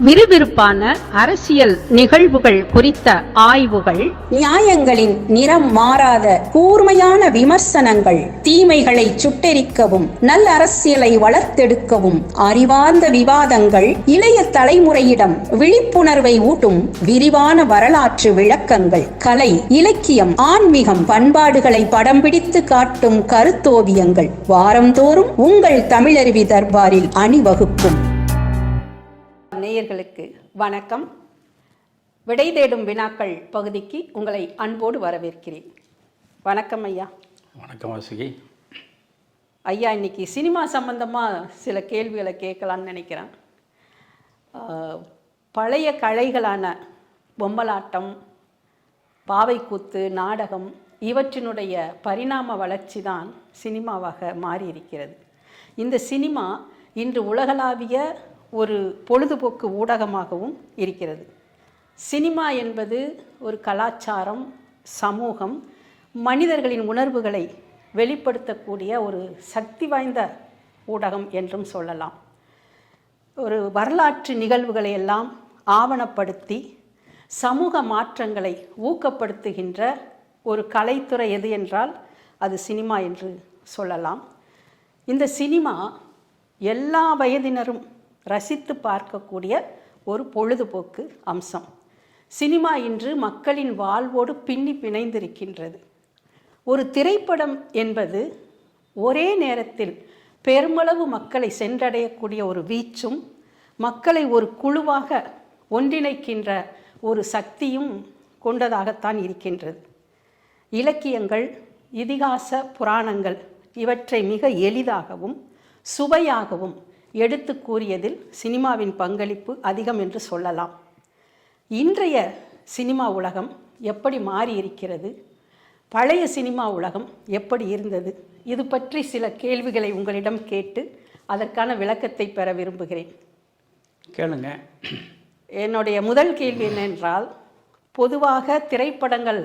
விறுவிறுப்பான அரசியல் நிகழ்வுகள் குறித்த ஆய்வுகள், நியாயங்களின் நிறம் மாறாத கூர்மையான விமர்சனங்கள், தீமைகளை சுட்டெரிக்கவும் நல்ல அரசியலை வளர்த்தெடுக்கவும் அறிவார்ந்த விவாதங்கள், இளைய தலைமுறையிடம் விழிப்புணர்வை ஊட்டும் விரிவான வரலாற்று விளக்கங்கள், கலை, இலக்கியம், ஆன்மீகம், பண்பாடுகளை படம் பிடித்து காட்டும் கருத்தோவியங்கள் வாரந்தோறும் உங்கள் தமிழருவி தர்பாரில் அணிவகுக்கும். நேயர்களுக்கு வணக்கம். விடை தேடும் வினாக்கள் பகுதிக்கு உங்களை அன்போடு வரவேற்கிறேன். வணக்கம் ஐயா. வணக்கம் வாசுகி. ஐயா, இன்னைக்கு சினிமா சம்பந்தமாக சில கேள்விகளை கேட்கலான்னு நினைக்கிறேன். பழைய கலைகளான பொம்மலாட்டம், பாவைக்கூத்து, நாடகம் இவற்றினுடைய பரிணாம வளர்ச்சி தான் சினிமாவாக மாறியிருக்கிறது. இந்த சினிமா இன்று உலகளாவிய ஒரு பொழுதுபோக்கு ஊடகமாகவும் இருக்கிறது. சினிமா என்பது ஒரு கலாச்சாரம், சமூகம், மனிதர்களின் உணர்வுகளை வெளிப்படுத்தக்கூடிய ஒரு சக்தி வாய்ந்த ஊடகம் என்றும் சொல்லலாம். ஒரு வரலாற்று நிகழ்வுகளை எல்லாம் ஆவணப்படுத்தி சமூக மாற்றங்களை ஊக்கப்படுத்துகின்ற ஒரு கலைத்துறை எது என்றால் அது சினிமா என்று சொல்லலாம். இந்த சினிமா எல்லா வயதினரும் ரசித்து பார்க்கக்கூடிய ஒரு பொழுதுபோக்கு அம்சம். சினிமா இன்று மக்களின் வாழ்வோடு பின்னி பிணைந்திருக்கின்றது. ஒரு திரைப்படம் என்பது ஒரே நேரத்தில் பெருமளவு மக்களை சென்றடையக்கூடிய ஒரு வீச்சும், மக்களை ஒரு குழுவாக ஒன்றிணைக்கின்ற ஒரு சக்தியும் கொண்டதாகத்தான் இருக்கின்றது. இலக்கியங்கள், இதிகாச புராணங்கள் இவற்றை மிக எளிதாகவும் சுவையாகவும் எடுத்து கூறியதில் சினிமாவின் பங்களிப்பு அதிகம் என்று சொல்லலாம். இன்றைய சினிமா உலகம் எப்படி மாறி இருக்கிறது, பழைய சினிமா உலகம் எப்படி இருந்தது, இது பற்றி சில கேள்விகளை உங்களிடம் கேட்டு அதற்கான விளக்கத்தை பெற விரும்புகிறேன். கேளுங்க. என்னுடைய முதல் கேள்வி என்னென்றால், பொதுவாக திரைப்படங்கள்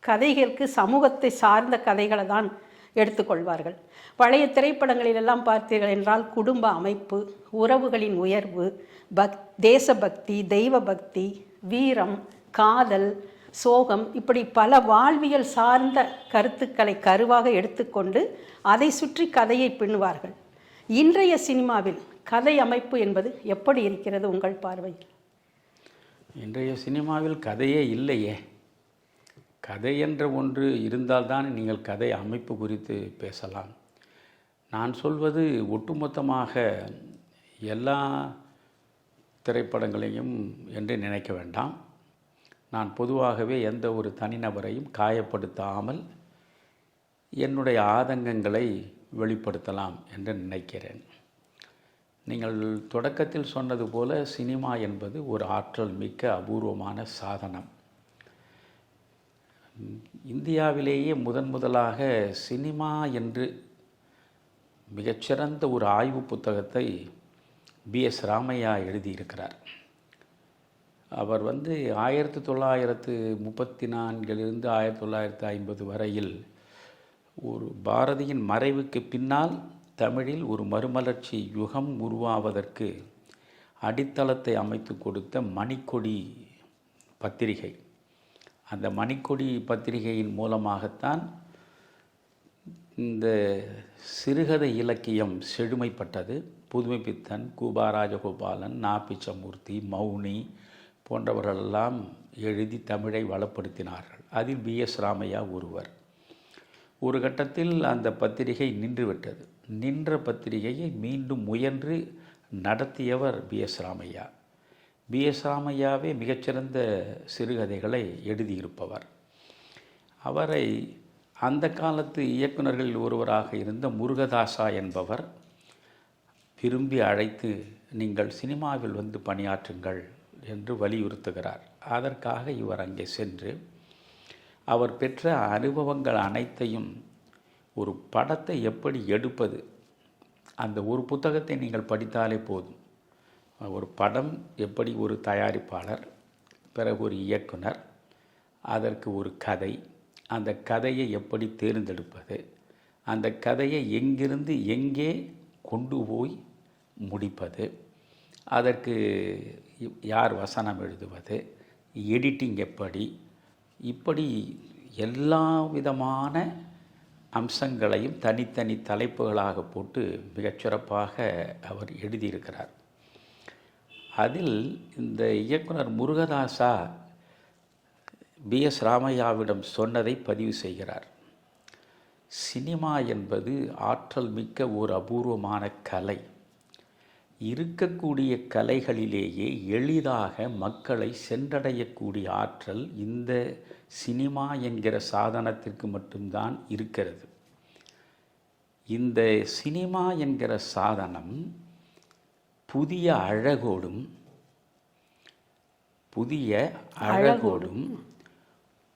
கதைகளுக்கு சமூகத்தை சார்ந்த கதைகளை தான் எடுத்துக்கொள்வார்கள். பழைய திரைப்படங்களிலெல்லாம் பார்த்தீர்கள் என்றால் குடும்ப அமைப்பு, உறவுகளின் உயர்வு, தேசபக்தி, தெய்வ பக்தி, வீரம், காதல், சோகம், இப்படி பல வாழ்வியல் சார்ந்த கருத்துக்களை கருவாக எடுத்துக்கொண்டு அதை சுற்றி கதையை பின்னுவார்கள். இன்றைய சினிமாவில் கதை அமைப்பு என்பது எப்படி இருக்கிறது உங்கள் பார்வையில்? இன்றைய சினிமாவில் கதையே இல்லையே. கதை என்ற ஒன்று இருந்தால்தான் நீங்கள் கதை அமைப்பு குறித்து பேசலாம். நான் சொல்வது ஒட்டுமொத்தமாக எல்லா திரைப்படங்களையும் என்று நினைக்க வேண்டாம். நான் பொதுவாகவே எந்த ஒரு தனிநபரையும் காயப்படுத்தாமல் என்னுடைய ஆதங்கங்களை வெளிப்படுத்தலாம் என்று நினைக்கிறேன். நீங்கள் தொடக்கத்தில் சொன்னது போல சினிமா என்பது ஒரு ஆற்றல் மிக்க அபூர்வமான சாதனம். இந்தியாவிலேயே முதலாக சினிமா என்று மிகச்சிறந்த ஒரு ஆய்வு புத்தகத்தை B.S. ராமையா எழுதியிருக்கிறார். அவர் 1934 1950 வரையில் ஒரு பாரதியின் மறைவுக்கு பின்னால் தமிழில் ஒரு மறுமலர்ச்சி யுகம் உருவாவதற்கு அடித்தளத்தை அமைத்து கொடுத்த மணிக்கொடி பத்திரிகை. அந்த மணிக்கொடி பத்திரிகையின் மூலமாகத்தான் இந்த சிறுகதை இலக்கியம் செழுமைப்பட்டது. புதுமைப்பித்தன், கூபா ராஜகோபாலன், நா. பிச்சமூர்த்தி, மௌனி போன்றவர்களெல்லாம் எழுதி தமிழை வளப்படுத்தினார்கள். அதில் B.S. ராமையா ஒருவர். ஒரு கட்டத்தில் அந்த பத்திரிகை நின்றுவிட்டது. நின்ற பத்திரிகையை மீண்டும் முயன்று நடத்தியவர் B.S. ராமையா. B.S. ராமையாவே மிகச்சிறந்த சிறுகதைகளை எழுதியிருப்பவர். அவரை அந்த காலத்து இயக்குநர்களில் ஒருவராக இருந்த முருகதாசா என்பவர் விரும்பி அழைத்து, நீங்கள் சினிமாவில் பணியாற்றுங்கள் என்று வலியுறுத்துகிறார். அதற்காக இவர் அங்கே சென்று அவர் பெற்ற அனுபவங்கள் அனைத்தையும், ஒரு படத்தை எப்படி எடுப்பது, அந்த ஒரு புத்தகத்தை நீங்கள் படித்தாலே போதும். ஒரு படம் எப்படி ஒரு தயாரிப்பாளர், பிறகு ஒரு இயக்குனர், அதற்கு ஒரு கதை, அந்த கதையை எப்படி தேர்ந்தெடுப்பது, அந்த கதையை எங்கிருந்து எங்கே கொண்டு போய் முடிப்பது, அதற்கு யார் வசனம் எழுதுவது, எடிட்டிங் எப்படி, இப்படி எல்லா விதமான அம்சங்களையும் தனித்தனி தலைப்புகளாக போட்டு மிகச்சிறப்பாக அவர் எழுதியிருக்கிறார். அதில் இந்த இயக்குனர் முருகதாசா பிஎஸ் ராமையாவிடம் சொன்னதை பதிவு செய்கிறார். சினிமா என்பது ஆற்றல் மிக்க ஒரு அபூர்வமான கலை. இருக்கக்கூடிய கலைகளிலேயே எளிதாக மக்களை சென்றடையக்கூடிய ஆற்றல் இந்த சினிமா என்கிற சாதனத்திற்கு மட்டும்தான் இருக்கிறது. இந்த சினிமா என்கிற சாதனம் புதிய அழகோடும்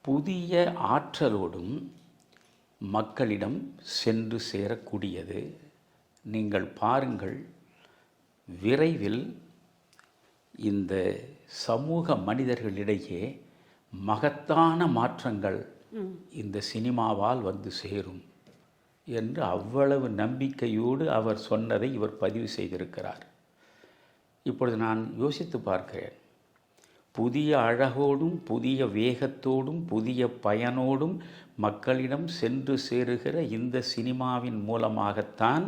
புதிய ஆற்றலோடும் மக்களிடம் சென்று சேரக்கூடியது. நீங்கள் பாருங்கள், விரைவில் இந்த சமூக மனிதர்களிடையே மகத்தான மாற்றங்கள் இந்த சினிமாவால் வந்து சேரும் என்று அவ்வளவு நம்பிக்கையோடு அவர் சொன்னதை இவர் பதிவு செய்திருக்கிறார். இப்பொழுது நான் யோசித்து பார்க்கிறேன். புதிய அழகோடும் புதிய வேகத்தோடும் புதிய பயனோடும் மக்களிடம் சென்று சேருகிற இந்த சினிமாவின் மூலமாகத்தான்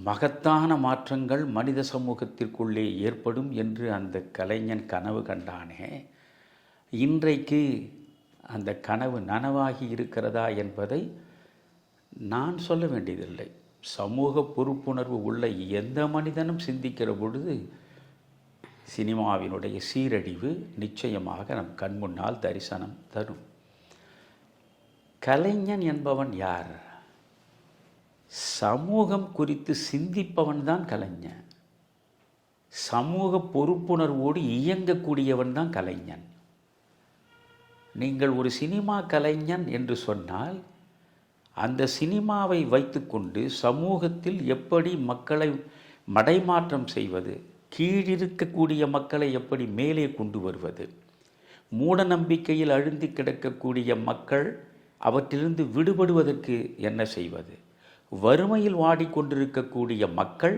மகத்தான மாற்றங்கள் மனித சமூகத்திற்குள்ளே ஏற்படும் என்று அந்த கலைஞன் கனவு கண்டானே, இன்றைக்கு அந்த கனவு நனவாகி இருக்கிறதா என்பதை நான் சொல்ல வேண்டியதில்லை. சமூக பொறுப்புணர்வு உள்ள எந்த மனிதனும் சிந்திக்கிற பொழுது சினிமாவினுடைய சீரழிவு நிச்சயமாக நம் கண்முன்னால் தரிசனம் தரும். கலைஞன் என்பவன் யார்? சமூகம் குறித்து சிந்திப்பவன் தான் கலைஞன். சமூக பொறுப்புணர்வோடு இயங்கக்கூடியவன் தான் கலைஞன். நீங்கள் ஒரு சினிமா கலைஞன் என்று சொன்னால் அந்த சினிமாவை வைத்துக்கொண்டு சமூகத்தில் எப்படி மக்களை மடைமாற்றம் செய்வது, கீழிருக்கக்கூடிய மக்களை எப்படி மேலே கொண்டு வருவது, மூட நம்பிக்கையில் அழுந்தி கிடக்கக்கூடிய மக்கள் அவற்றிலிருந்து விடுபடுவதற்கு என்ன செய்வது, வறுமையில் வாடிக்கொண்டிருக்கக்கூடிய மக்கள்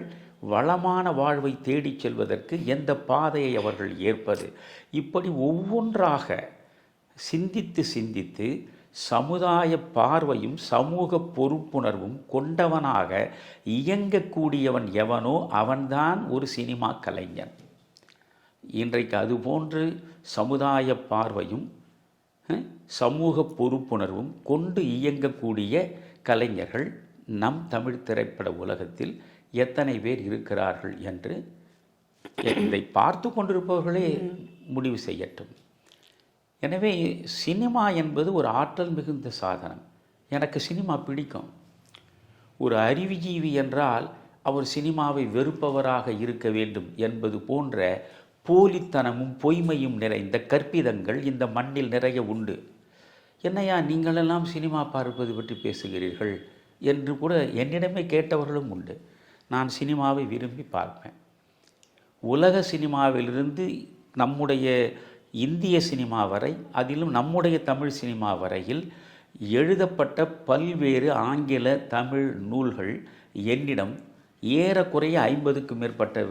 வளமான வாழ்வை தேடிச் செல்வதற்கு எந்த பாதையை அவர்கள் ஏற்பது, இப்படி ஒவ்வொன்றாக சிந்தித்து சிந்தித்து சமுதாய பார்வையும் சமூக பொறுப்புணர்வும் கொண்டவனாக இயங்கக்கூடியவன் எவனோ அவன்தான் ஒரு சினிமா கலைஞன். இன்றைக்கு அதுபோன்று சமுதாய பார்வையும் சமூக பொறுப்புணர்வும் கொண்டு இயங்கக்கூடிய கலைஞர்கள் நம் தமிழ் திரைப்பட உலகத்தில் எத்தனை பேர் இருக்கிறார்கள் என்று இதை பார்த்து கொண்டிருப்பவர்களே முடிவு செய்யட்டும். எனவே சினிமா என்பது ஒரு ஆற்றல் மிகுந்த சாதனம். எனக்கு சினிமா பிடிக்கும். ஒரு அறிவுஜீவி என்றால் அவர் சினிமாவை வெறுப்பவராக இருக்க வேண்டும் என்பது போன்ற போலித்தனமும் பொய்மையும் நிறைந்த கற்பிதங்கள் இந்த மண்ணில் நிறைய உண்டு. என்னையா நீங்களெல்லாம் சினிமா பார்ப்பது பற்றி பேசுகிறீர்கள் என்று கூட என்னிடமே கேட்டவர்களும் உண்டு. நான் சினிமாவை விரும்பி பார்ப்பேன். உலக சினிமாவிலிருந்து நம்முடைய இந்திய சினிமா வரை, அதிலும் நம்முடைய தமிழ் சினிமா வரையில் எழுதப்பட்ட பல்வேறு ஆங்கில தமிழ் நூல்கள் என்னிடம் ஏறக்குறைய 50க்கும் மேற்பட்ட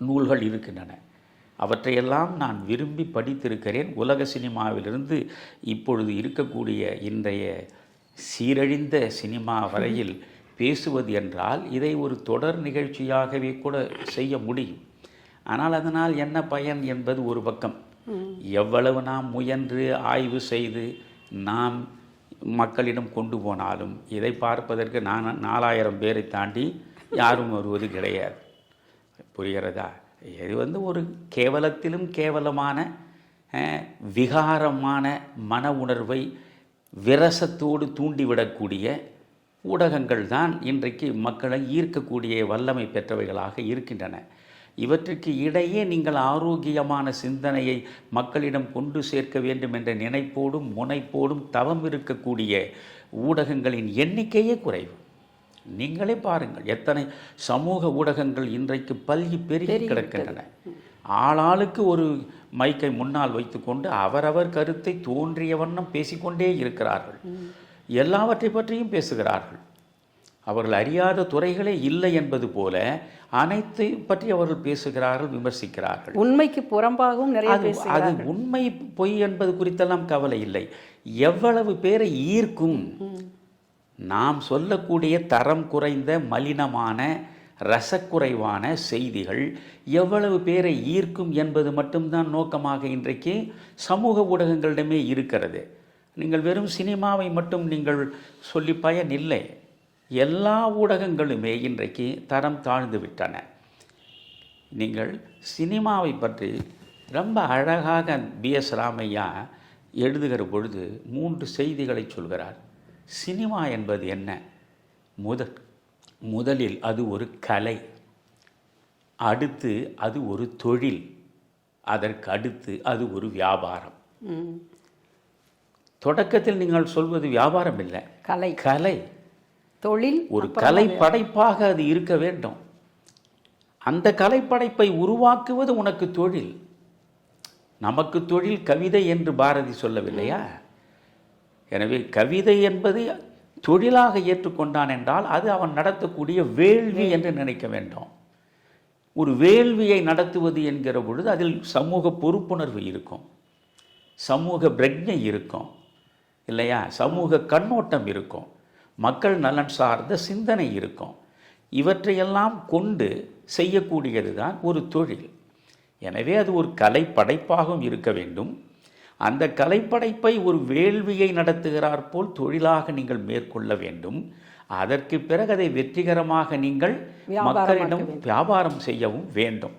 நூல்கள் இருக்கின்றன. அவற்றையெல்லாம் நான் விரும்பி படித்திருக்கிறேன். உலக சினிமாவிலிருந்து இப்பொழுது இருக்கக்கூடிய இன்றைய சீரழிந்த சினிமா வரையில் பேசுவது என்றால் இதை ஒரு தொடர் நிகழ்ச்சியாகவே கூட செய்ய முடியும். ஆனால் அதனால் என்ன பயன் என்பது ஒரு பக்கம். எவ்வளவு நாம் முயன்று ஆய்வு செய்து நாம் மக்களிடம் கொண்டு போனாலும் இதை பார்ப்பதற்கு 4000 பேரை தாண்டி யாரும் வருவது கிடையாது. புரிகிறதா? இது ஒரு கேவலத்திலும் கேவலமான விகாரமான மன உணர்வை விரசத்தோடு தூண்டிவிடக்கூடிய ஊடகங்கள் தான் இன்றைக்கு மக்களை ஈர்க்கக்கூடிய வல்லமை பெற்றவைகளாக இருக்கின்றன. இவற்றுக்கு இடையே நீங்கள் ஆரோக்கியமான சிந்தனையை மக்களிடம் கொண்டு சேர்க்க வேண்டும் என்ற நினைப்போடும் முனைப்போடும் தவம் இருக்கக்கூடிய ஊடகங்களின் எண்ணிக்கையே குறைவு. நீங்களே பாருங்கள், எத்தனை சமூக ஊடகங்கள் இன்றைக்கு பல்கி பெருகி கிடக்கின்றன. ஆளாளுக்கு ஒரு மைக்கை முன்னால் வைத்துக்கொண்டு அவரவர் கருத்தை தோன்றிய வண்ணம் பேசிக்கொண்டே இருக்கிறார்கள். எல்லாவற்றை பற்றியும் பேசுகிறார்கள். அவர்கள் அறியாத துறைகளே இல்லை என்பது போல அனைத்தை பற்றி அவர்கள் பேசுகிறார்கள், விமர்சிக்கிறார்கள். உண்மைக்கு புறம்பாகவும் நிறைய அது பேசுகிறார்கள். உண்மை பொய் என்பது குறித்தெல்லாம் கவலை இல்லை. எவ்வளவு பேரை ஈர்க்கும், நாம் சொல்லக்கூடிய தரம் குறைந்த மலினமான ரசக்குறைவான செய்திகள் எவ்வளவு பேரை ஈர்க்கும் என்பது மட்டும்தான் நோக்கமாக இன்றைக்கு சமூக ஊடகங்களிடமே இருக்கிறது. நீங்கள் வெறும் சினிமாவை மட்டும் நீங்கள் சொல்லி பயனில்லை. எல்லா ஊடகங்களுமே இன்றைக்கு தரம் தாழ்ந்து விட்டன. நீங்கள் சினிமாவை பற்றி ரொம்ப அழகாக பிஎஸ் ராமையா எழுதுகிற பொழுது 3 செய்திகளை சொல்கிறார். சினிமா என்பது என்ன? முதலில் அது ஒரு கலை, அடுத்து அது ஒரு தொழில், அதற்கு அடுத்து அது ஒரு வியாபாரம். தொடக்கத்தில் நீங்கள் சொல்வது வியாபாரம் இல்லை, கலை, தொழில், ஒரு கலை படைப்பாக அது இருக்க வேண்டும். அந்த கலைப்படைப்பை உருவாக்குவது உனக்கு தொழில். நமக்கு தொழில் கவிதை என்று பாரதி சொல்லவில்லையா? எனவே கவிதை என்பது தொழிலாக ஏற்றுக்கொண்டான் என்றால் அது அவன் நடத்தக்கூடிய வேள்வி என்று நினைக்க வேண்டும். ஒரு வேள்வியை நடத்துவது என்கிற பொழுது அதில் சமூக பொறுப்புணர்வு இருக்கும், சமூக பிரஜை இருக்கும் இல்லையா, சமூக கண்ணோட்டம் இருக்கும், மக்கள் நலன் சார்ந்த சிந்தனை இருக்கும். இவற்றையெல்லாம் கொண்டு செய்யக்கூடியது தான் ஒரு தொழில். எனவே அது ஒரு கலை படைப்பாகவும் இருக்க வேண்டும். அந்த கலைப்படைப்பை ஒரு வேள்வியை நடத்துகிறார் போல் தொழிலாக நீங்கள் மேற்கொள்ள வேண்டும். அதற்கு பிறகு அதை வெற்றிகரமாக நீங்கள் மக்களிடம் வியாபாரம் செய்யவும் வேண்டும்.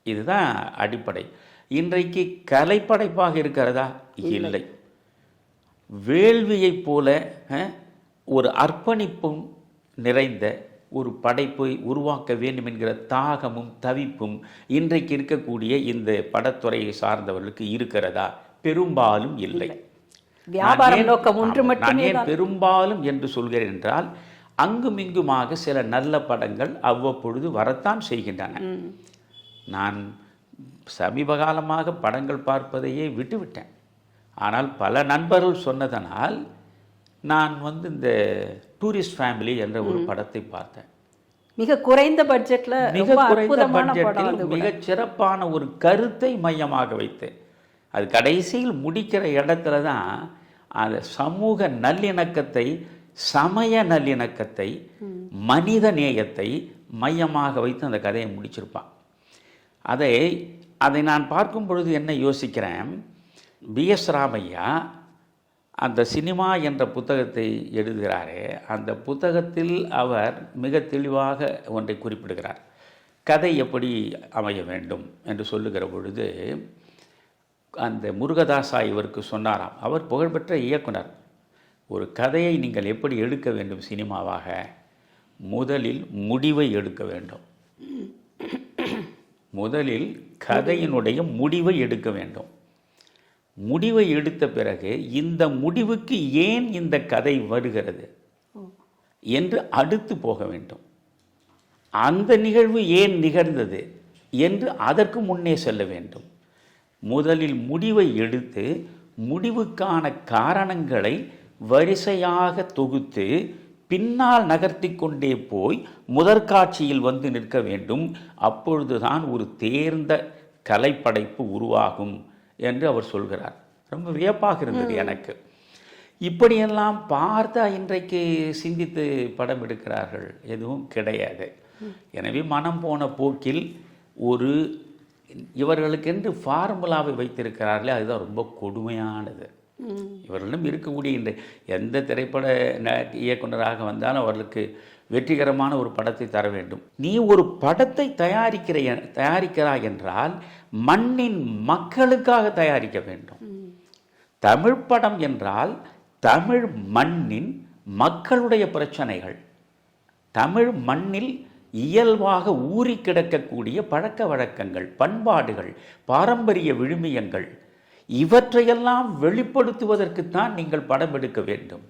இதுதான் அடிப்படை. இன்றைக்கு கலைப்படைப்பாக இருக்கிறதா? இல்லை. வேள்வியைப் போல ஒரு அர்ப்பணிப்பும் நிறைந்த ஒரு படைப்பை உருவாக்க வேண்டும் என்கிற தாகமும் தவிப்பும் இன்றைக்கு இருக்கக்கூடிய இந்த படத்துறையை சார்ந்தவர்களுக்கு இருக்கிறதா? பெரும்பாலும் இல்லை. நான் ஏன் பெரும்பாலும் என்று சொல்கிறேன் என்றால், அங்கும் இங்குமாக சில நல்ல படங்கள் அவ்வப்பொழுது வரத்தான் செய்கின்றன. நான் சமீப காலமாக படங்கள் பார்ப்பதையே விட்டுவிட்டேன். ஆனால் பல நண்பர்கள் சொன்னதனால் நான் இந்த டூரிஸ்ட் ஃபேமிலி என்ற ஒரு படத்தை பார்த்தேன். மிக குறைந்த பட்ஜெட்டில் மிகச் சிறப்பான ஒரு கருத்தை மையமாக வைத்து அது கடைசியில் முடிக்கிற இடத்துல தான் அந்த சமூக நல்லிணக்கத்தை, சமய நல்லிணக்கத்தை, மனித நேயத்தை மையமாக வைத்து அந்த கதையை முடிச்சிருப்பான். அதை நான் பார்க்கும் பொழுது என்ன யோசிக்கிறேன், பிஎஸ் ராமையா அந்த சினிமா என்ற புத்தகத்தை எழுதுகிறாரே, அந்த புத்தகத்தில் அவர் மிக தெளிவாக ஒன்றை குறிப்பிடுகிறார். கதை எப்படி அமைய வேண்டும் என்று சொல்லுகிற பொழுது அந்த முருகதாசா இவருக்கு சொன்னாராம். அவர் புகழ்பெற்ற இயக்குனர். ஒரு கதையை நீங்கள் எப்படி எடுக்க வேண்டும் சினிமாவாக? முதலில் முடிவை எடுக்க வேண்டும். முதலில் கதையினுடைய முடிவை எடுக்க வேண்டும். முடிவை எடுத்த பிறகு இந்த முடிவுக்கு ஏன் இந்த கதை வருகிறது என்று அடுத்து போக வேண்டும். அந்த நிகழ்வு ஏன் நிகழ்ந்தது என்று அதற்கு முன்னே செல்ல வேண்டும். முதலில் முடிவை எடுத்து முடிவுக்கான காரணங்களை வரிசையாக தொகுத்து பின்னால் நகர்த்தி கொண்டே போய் முதற்காட்சியில் வந்து நிற்க வேண்டும். அப்பொழுதுதான் ஒரு தேர்ந்த கலைப்படைப்பு உருவாகும் என்று அவர் சொல்கிறார். ரொம்ப வியப்பாக இருந்தது எனக்கு. இப்படியெல்லாம் பார்த்தா இன்றைக்கு சிந்தித்து படம் எடுக்கிறார்கள் எதுவும் கிடையாது. எனவே மனம் போன போக்கில் ஒரு இவர்களுக்கென்று ஃபார்முலாவை வைத்திருக்கிறார்களே, அதுதான் ரொம்ப கொடுமையானது. இவர்களிடம் இருக்கக்கூடிய இந்த எந்த திரைப்பட இயக்குனராக வந்தாலும் அவர்களுக்கு வெற்றிகரமான ஒரு படத்தை தர வேண்டும். நீ ஒரு படத்தை தயாரிக்கிறாய் என்றால் மண்ணின் மக்களுக்காக தயாரிக்க வேண்டும். தமிழ் படம் என்றால் தமிழ் மண்ணின் மக்களுடைய பிரச்சனைகள், தமிழ் மண்ணில் இயல்பாக ஊறி கிடக்கக்கூடிய பழக்க வழக்கங்கள், பண்பாடுகள், பாரம்பரிய விழுமியங்கள், இவற்றையெல்லாம் வெளிப்படுத்துவதற்குத்தான் நீங்கள் படம் எடுக்க வேண்டும்.